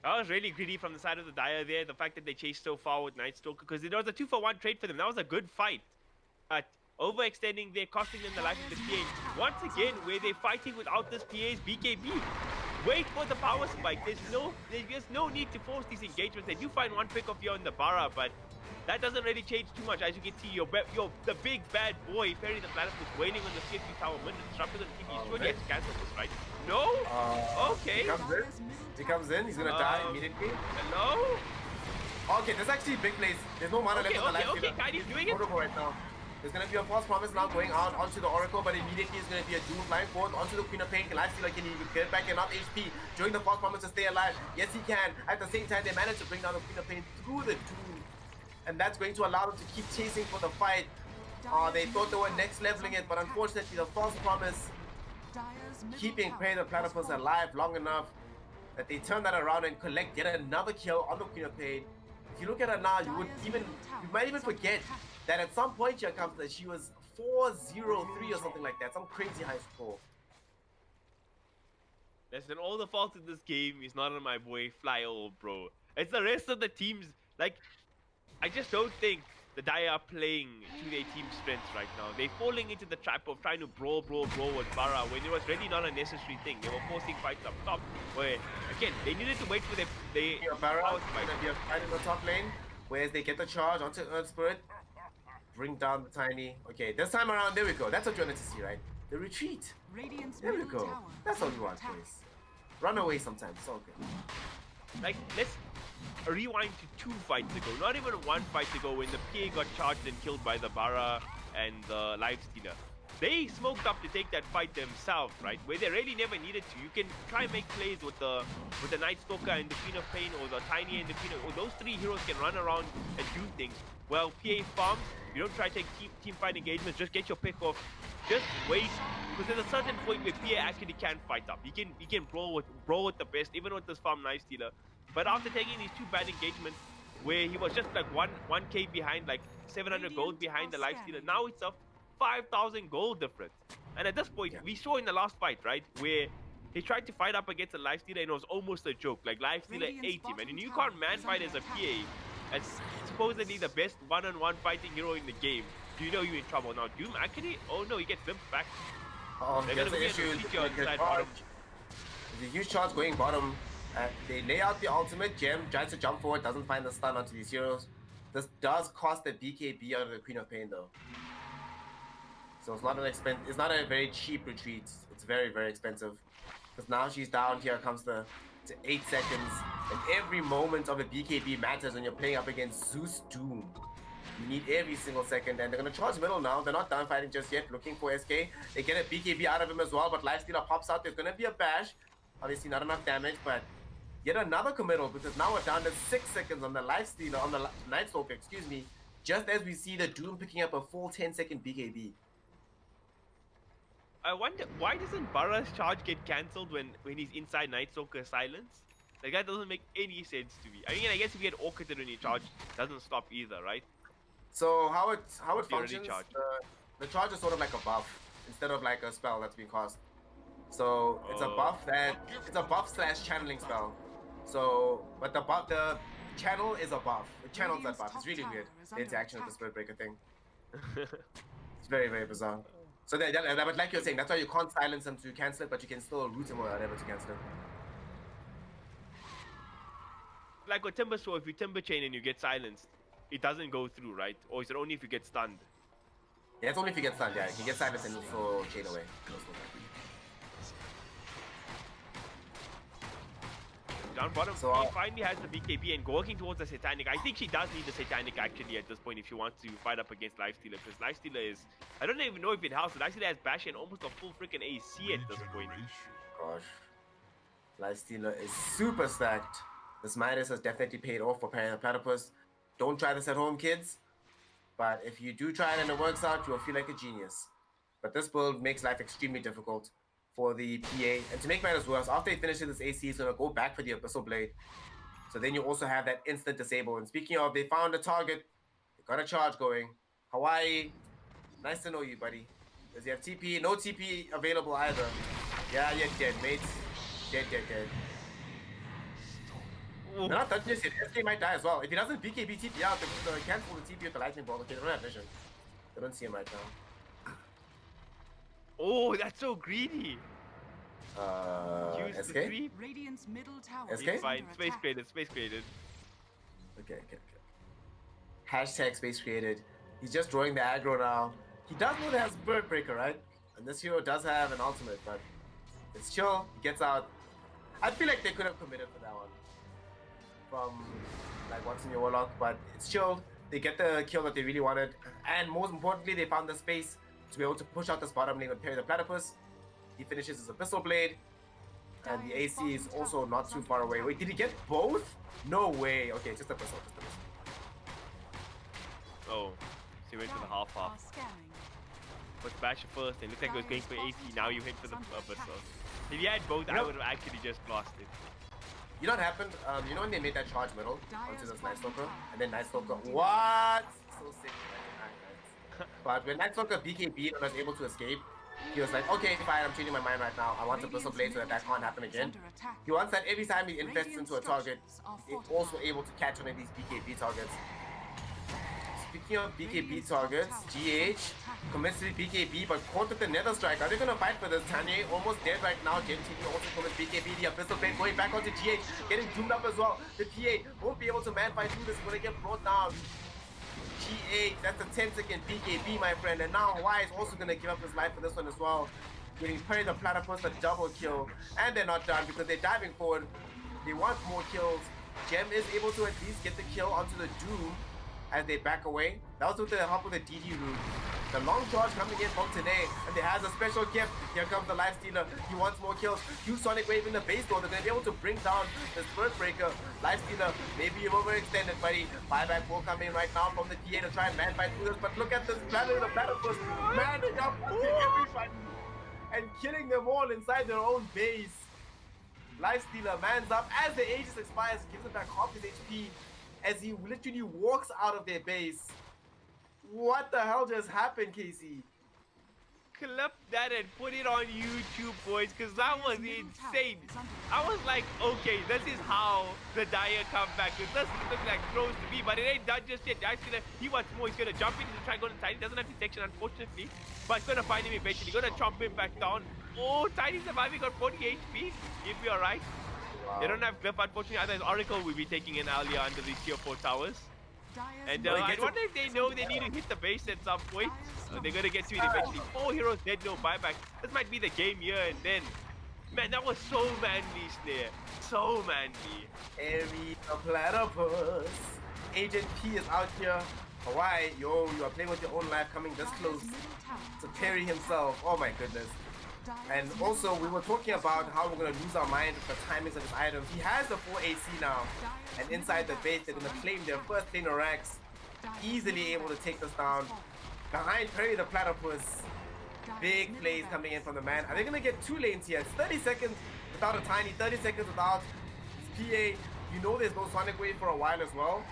That was really greedy from the side of the Dire there, the fact that they chased so far with Night Stalker, because it was a 2-for-1 trade for them. That was a good fight. But overextending there, costing them the life of the PA. Once again, where they're fighting without this PA's BKB. Wait for the power spike. There's just no need to force these engagements. They do find one pick off here on the Bara, but that doesn't really change too much. As you can see, the big bad boy, Perry the Platypus, wailing on the CFP tower. When the Disruptor doesn't keep, he's sure he has to cancel this, right? No? Okay. He comes in, he's gonna die immediately. Hello? Okay, there's actually big plays. There's no mana left on the Life Stealer. Okay, Kaidi's doing it. Right now. There's going to be a false promise now going out onto the Oracle, but immediately it's going to be a Doom flying forward onto the Queen of Pain. Life Stealer can even get back enough HP during the false promise to stay alive. Yes, he can. At the same time, they managed to bring down the Queen of Pain through the Doom. And that's going to allow them to keep chasing for the fight. They thought they were next leveling it, but unfortunately, the false promise keeping Perry the Platypus alive long enough that they turn that around and collect yet another kill on the Queen of Pain. If you look at her now, you might even forget that at some point here comes that she was 4-0-3 or something like that, some crazy high score. Listen, all the fault in this game is not on my boy Fly Old Bro. It's the rest of the teams. Like, I just don't think the Dire are playing to their team strengths right now. They're falling into the trap of trying to brawl with Bara when it was really not a necessary thing. They were forcing fights up top where, again, they needed to wait for their Bara going to be a fight in the top lane, whereas they get the charge onto Earth Spirit. Bring down the Tiny. Okay, this time around, there we go. That's what you wanted to see, right? The retreat. There we go. That's all we want, please. Run away sometimes. It's all good. Like, let's rewind to 2 fights ago. Not even 1 fight ago when the PA got charged and killed by the Bara and the Life Stealer. they smoked up to take that fight themselves, right? Where they really never needed to. You can try and make plays with the Night Stalker and the Queen of Pain, or the Tiny and the Queen of, or those three heroes can run around and do things. Well, PA farms, you don't try to take team fight engagements, just get your pick off. Just wait, because there's a certain point where PA actually can fight up. He can brawl with the best, even with this farm Knife Stealer. But after taking these two bad engagements, where he was just like 1k behind, like 700 gold behind the Life Stealer, now it's a 5,000 gold difference. And at this point, we saw in the last fight, right, where he tried to fight up against a Life Stealer and it was almost a joke. Like Life Stealer ate him, and you can't man fight as a PA, as supposedly the best one-on-one fighting hero in the game. Do you know you're in trouble now? Doom actually? Oh no, he gets limped back. Oh, They're there's gonna an be issue. able to cheat you inside bottom. There's a huge charge going bottom. They lay out the ultimate. Gem tries to jump forward, doesn't find the stun onto these heroes. This does cost the BKB out of the Queen of Pain though. So it's not it's not a very cheap retreat. It's very, very expensive. Because now she's down, here comes to 8 seconds. And every moment of a BKB matters when you're playing up against Zeus Doom. You need every single second, and they're gonna charge middle now. They're not done fighting just yet, looking for SK. They get a BKB out of him as well, but Lifestealer pops out. There's gonna be a bash. Obviously not enough damage, but yet another committal, because now we're down to 6 seconds on the Lifestealer, on the Night Stalker, excuse me. Just as we see the Doom picking up a full 10-second BKB. I wonder, why doesn't Barra's charge get cancelled when he's inside Night Stalker silence? Like, that doesn't make any sense to me. I mean, I guess if you get orchided when you charge, it doesn't stop either, right? So how it functions, charge. the charge is sort of like a buff instead of like a spell that's being cast. So it's a buff slash channeling spell. So, but the channel is a buff. It channels that buff. It's really weird. The interaction with the Spirit Breaker thing. It's very, very bizarre. So but like you're saying, that's why you can't silence him to cancel it, but you can still root him or whatever to cancel it. Like with Timber Sword, if you Timber Chain and you get silenced, it doesn't go through, right? Or is it only if you get stunned? Yeah, it's only if you get stunned, yeah. You get silenced and you still chain away. Down bottom, So, he finally has the BKB and working towards the Satanic. I think she does need the Satanic actually at this point if she wants to fight up against Lifestealer, because Lifestealer is, I don't even know if it helps. Lifestealer has Bash and almost a full freaking AC at this point. Gosh. Lifestealer is super stacked. This Midas has definitely paid off for pairing the Platypus. Don't try this at home, kids. But if you do try it and it works out, you'll feel like a genius. But this build makes life extremely difficult for the PA. And to make matters worse, after he finishes this AC, he's going to go back for the Abyssal Blade. So then you also have that instant disable. And speaking of, they found a target. They got a charge going. Hawaii, nice to know you, buddy. Does he have TP? No TP available either. Yeah, you're dead, mates. Dead. They're not touching this yet. SK might die as well. If he doesn't BKB TP out, they cancel the TP with the lightning bolt. Okay, they don't have vision. They don't see him right now. Oh, that's so greedy. Use SK? the creep. Radiant's middle tower SK? is It's fine. under Space attack. created. Space created. Okay. Hashtag space created. He's just drawing the aggro now. He does know that has Bird Breaker, right? And this hero does have an ultimate, but it's chill. He gets out. I feel like they could have committed for that one. From like what's in your Warlock, but it's chilled. They get the kill that they really wanted, and most importantly, they found the space to be able to push out this bottom lane and parry the Platypus. He finishes his Abyssal Blade, and the AC is also not too far away. Wait, did he get both? No way. Okay, just Abyssal. Oh, so he went for the half. Are scanning. But Bash first, and looks like he was going for AC. Now you hit for the Abyssal. If you had both, I would have actually just lost it. You know what happened? You know when they made that charge middle onto this Night Stalker, and then Night Stalker, what? So sick. But when Night Stalker BKB and was able to escape, he was like, okay, fine, I'm changing my mind right now. I want to Abyssal Blade so that can't happen again. He wants that every time he invests into a target, he's also able to catch one of these BKB targets. Speaking of BKB targets, GH commits to the BKB but caught with the Nether Strike. Are they going to fight for this? Tanya almost dead right now. Gem TV also commits BKB. The Abyssal Blade going back onto GH, getting doomed up as well. The PA won't be able to man fight through this when they get brought down. GH, that's a 10-second BKB, my friend. And now Hawaii is also going to give up his life for this one as well. Getting Perry the Platypus a double kill. And they're not done because they're diving forward. They want more kills. Gem is able to at least get the kill onto the Doom as they back away. That was with the help of the DD route. The long charge coming in from today, and there has a special gift. Here comes the Life Stealer. He wants more kills. Huge Sonic Wave in the base door. They're going to be able to bring down the Spirit Breaker. Life Stealer, maybe you've overextended, buddy. Buyback will come in right now from the PA to try and man fight through this, but look at this planet, the platypus manning up to everybody and killing them all inside their own base. Life Stealer mans up as the Aegis expires, gives him back half his HP as he literally walks out of their base. What the hell just happened, Casey? Clip that and put it on YouTube, boys, because that was insane. I was like, okay, this is how the Dire come back. It doesn't look like close to me, but it ain't done just yet. He wants more. He's going to jump in and try and go inside. He doesn't have detection, unfortunately, but he's going to find him eventually. Going to chomp him back down. Oh, Tiny surviving on 40 HP. He'll be alright. Wow. They don't have Cliff, unfortunately. Otherwise, Oracle will be taking an earlier under these tier 4 towers. And I wonder if they know they need to hit the base at some point. They're going to get to it eventually. 4 heroes dead, no buyback. This might be the game here and then. Man, that was so manly, Snare. So manly. Airy the platypus. Agent P is out here. Hawaii, yo, you are playing with your own life, coming this close to parry himself. Oh my goodness. And also, we were talking about how we're going to lose our mind with the timings of his items. He has the 4 AC now. And inside the base, they're going to claim their first lane of racks. Easily able to take this down. Behind Perry the Platypus. Big plays coming in from the man. Are they going to get 2 lanes here? It's 30 seconds without a Tiny, 30 seconds without his PA. You know there's no Sonic Wave for a while as well.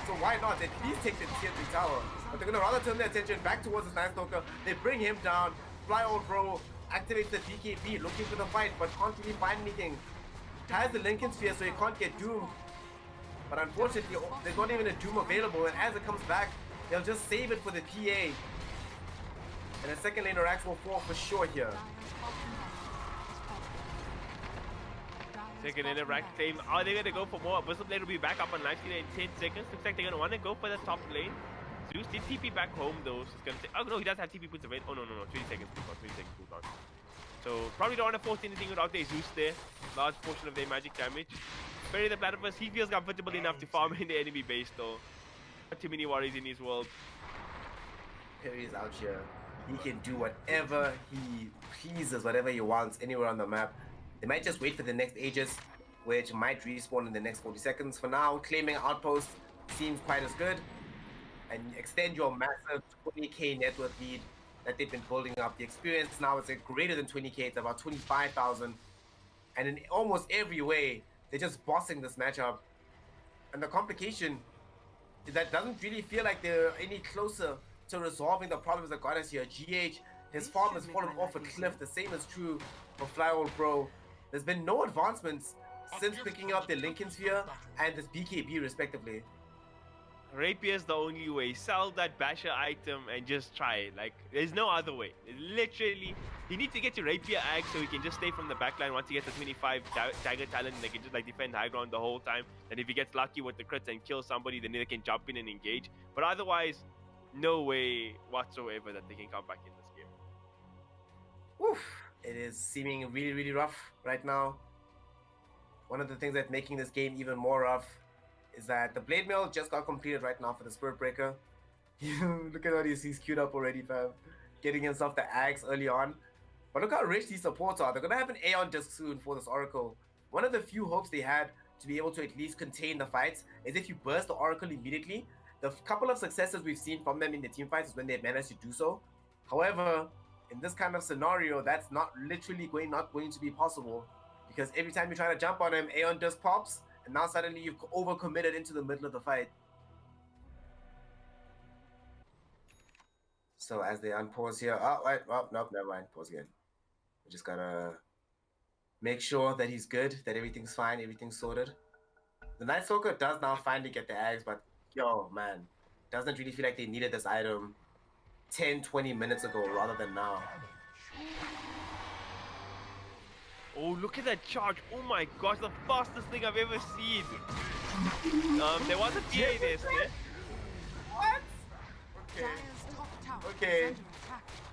So why not? They please take the tier 3 tower. But they're going to rather turn their attention back towards the Night Stalker. They bring him down. Fly old bro. Activates the BKB, looking for the fight, but can't really find anything. Has the Lincoln Sphere, so he can't get Doom. But unfortunately, there's not even a Doom available, and as it comes back, they'll just save it for the PA. And the second laner Rax will fall for sure here. Second laner Rax same. Are they going to go for more? Wisdom Blade will be back up on life in 10 seconds. Looks like they're going to want to go for the top lane. Zeus did TP back home though, so it's gonna say, oh no, he does have TP puts away. Oh no, 20 seconds cooldown, 20 seconds cooldown. So probably don't want to force anything without their Zeus there. Large portion of their magic damage. Bury the Platypus, he feels comfortable enough to farm in the enemy base though. Not too many worries in his world. Perry is out here. He can do whatever he pleases, whatever he wants, anywhere on the map. They might just wait for the next Aegis, which might respawn in the next 40 seconds. For now, claiming Outpost seems quite as good. And extend your massive 20k net worth lead that they've been building up. The experience now is greater than 20k, it's about 25,000. And in almost every way, they're just bossing this matchup. And the complication is that doesn't really feel like they're any closer to resolving the problems that got us here. GH, his farm has fallen off a cliff. The same is true for Fly Old Bro. There's been no advancements since picking up the Lincoln Sphere and this BKB respectively. Rapier's the only way. Sell that basher item and just try it. Like, there's no other way. Literally, you need to get your Rapier Ag so he can just stay from the backline once he gets the 25 dagger talent and they can just like defend high ground the whole time. And if he gets lucky with the crits and kills somebody, then they can jump in and engage. But otherwise, no way whatsoever that they can come back in this game. Oof. It is seeming really, really rough right now. One of the things that's making this game even more rough is that the Blade Mail just got completed right now for the Spirit Breaker. Look at what he's queued up already, fam. Getting himself the Axe early on. But look how rich these supports are. They're going to have an Aeon disc soon for this Oracle. One of the few hopes they had to be able to at least contain the fights is if you burst the Oracle immediately. The couple of successes we've seen from them in the team fights is when they managed to do so. However, in this kind of scenario, that's not going to be possible. Because every time you try to jump on him, Aeon disc pops. And now suddenly you've overcommitted into the middle of the fight. So as they unpause here, oh wait, well, nope, never mind, pause again. We just gotta make sure that he's good, that everything's fine, everything's sorted. The Night Stalker does now finally get the Ags, but yo, man, doesn't really feel like they needed this item 10-20 minutes ago rather than now. Oh, look at that charge. Oh my gosh, the fastest thing I've ever seen. There was a PA there, Snare. What? Okay.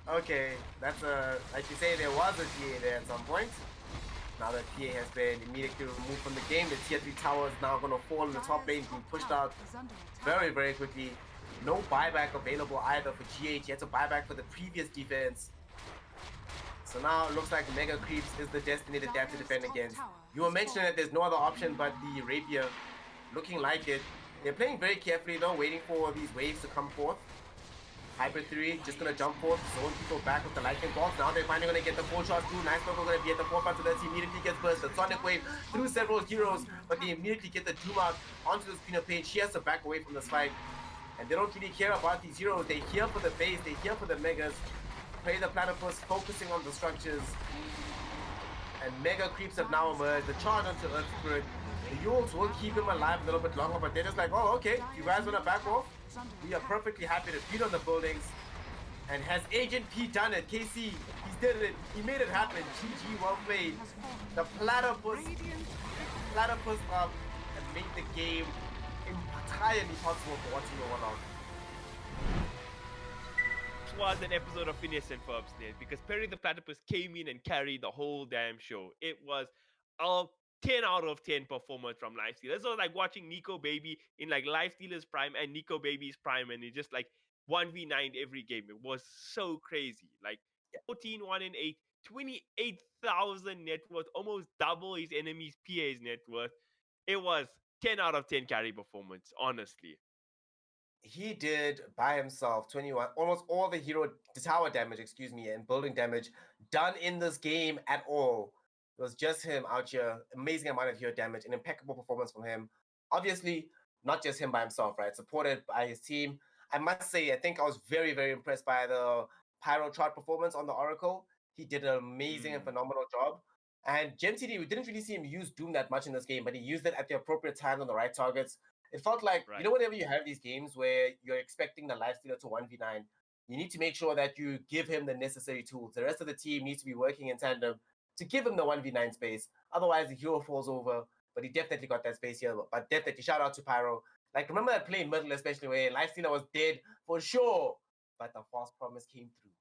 Okay, that's like you say, there was a PA there at some point. Now that PA has been immediately removed from the game, the tier 3 tower is now going to fall in the top lane, being pushed out very, very quickly. No buyback available either for GH. He had to buy back for the previous defense. So now it looks like Mega Creeps is the designated dab to defend against. You were mentioning that there's no other option but the Rapier. Looking like it. They're playing very carefully though, waiting for these waves to come forth. Hybrid 3 just gonna jump forth, zone people back with the lightning bolts. Now they're finally gonna get the 4 shots through. Nice Local gonna be at the forefront, so that he immediately gets burst. The Sonic Wave through several heroes, but they immediately get the Doom out onto the Queen of Pain. She has to back away from this fight. And they don't really care about these heroes. They're here for the base, they're here for the Megas. Play the Platypus, focusing on the structures. And Mega Creeps have now emerged. The charge onto Earth Spirit. The Yules will keep him alive a little bit longer, but they're just like, oh, okay, you guys wanna back off? We are perfectly happy to feed on the buildings. And has Agent P done it? KC, he did it. He made it happen. GG, well played. The Platypus up and made the game entirely possible for Watson Warlock. This was an episode of Phineas and Ferb's Net because Perry the Platypus came in and carried the whole damn show. It was a 10 out of 10 performance from Lifesteal. This was like watching Nico Baby in like Lifestealer's prime and Nico Baby's prime, and he just like 1v9 every game. It was so crazy. Like 14, 1 and 8, 28,000 net worth, almost double his enemy's PA's net worth. It was 10 out of 10 carry performance, honestly. He did by himself 21, almost all the hero tower damage, and building damage done in this game at all. It was just him out here. Amazing amount of hero damage, an impeccable performance from him. Obviously, not just him by himself, right? Supported by his team. I must say, I think I was very, very impressed by the Pyro chart performance on the Oracle. He did an amazing and phenomenal job. And GemTD, we didn't really see him use Doom that much in this game, but he used it at the appropriate time on the right targets. It felt like, you know, whenever you have these games where you're expecting the Lifestealer to 1v9, you need to make sure that you give him the necessary tools. The rest of the team needs to be working in tandem to give him the 1v9 space. Otherwise, the hero falls over. But he definitely got that space here. But definitely, shout out to Pyro. Like, remember that play in middle, especially where Lifestealer was dead for sure, but the false promise came through.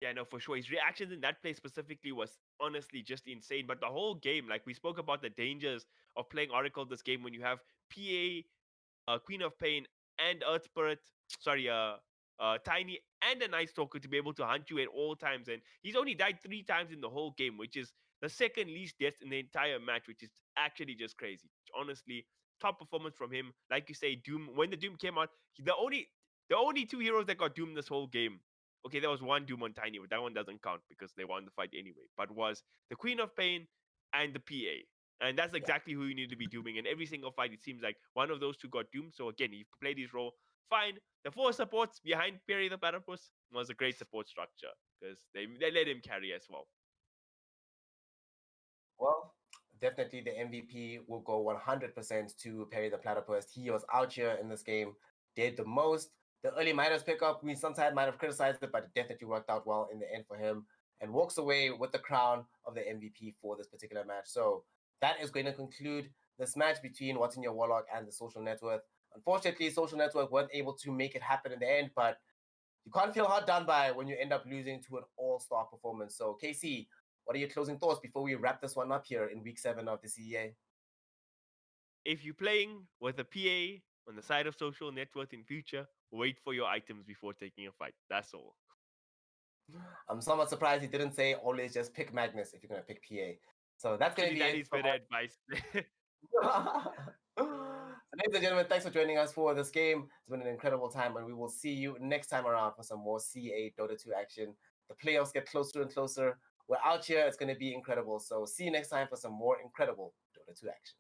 Yeah, no, for sure. His reactions in that play specifically was honestly just insane. But the whole game, like we spoke about the dangers of playing Oracle this game when you have PA, Queen of Pain, and Earth Spirit, Tiny, and a Night Stalker to be able to hunt you at all times. And he's only died 3 times in the whole game, which is the second least deaths in the entire match, which is actually just crazy. Honestly, top performance from him. Like you say, Doom, when the Doom came out, the only 2 heroes that got Doom this whole game. Okay, there was one Doom on Tiny, but that one doesn't count because they won the fight anyway. But was the Queen of Pain and the PA. And that's exactly who you need to be dooming. And every single fight, it seems like one of those 2 got doomed. So again, he played his role fine. The 4 supports behind Perry the Platypus was a great support structure because they let him carry as well. Well, definitely the MVP will go 100% to Perry the Platypus. He was out here in this game, did the most. The early minors pickup, we sometimes might have criticized it, but it definitely worked out well in the end for him and walks away with the crown of the MVP for this particular match. So that is going to conclude this match between What's in Your Warlock and the Social Networth. Unfortunately, Social Network weren't able to make it happen in the end, but you can't feel hard done by when you end up losing to an all-star performance. So KC, what are your closing thoughts before we wrap this one up here in week 7 of the CEA? If you're playing with a PA on the side of Social Networth in future, wait for your items before taking a fight. That's all. I'm somewhat surprised he didn't say always just pick Magnus if you're going to pick PA. So that's going to be that is better advice. So, ladies and gentlemen, thanks for joining us for this game. It's been an incredible time, and we will see you next time around for some more CEA Dota 2 action. The playoffs get closer and closer. We're out here. It's going to be incredible. So see you next time for some more incredible Dota 2 action.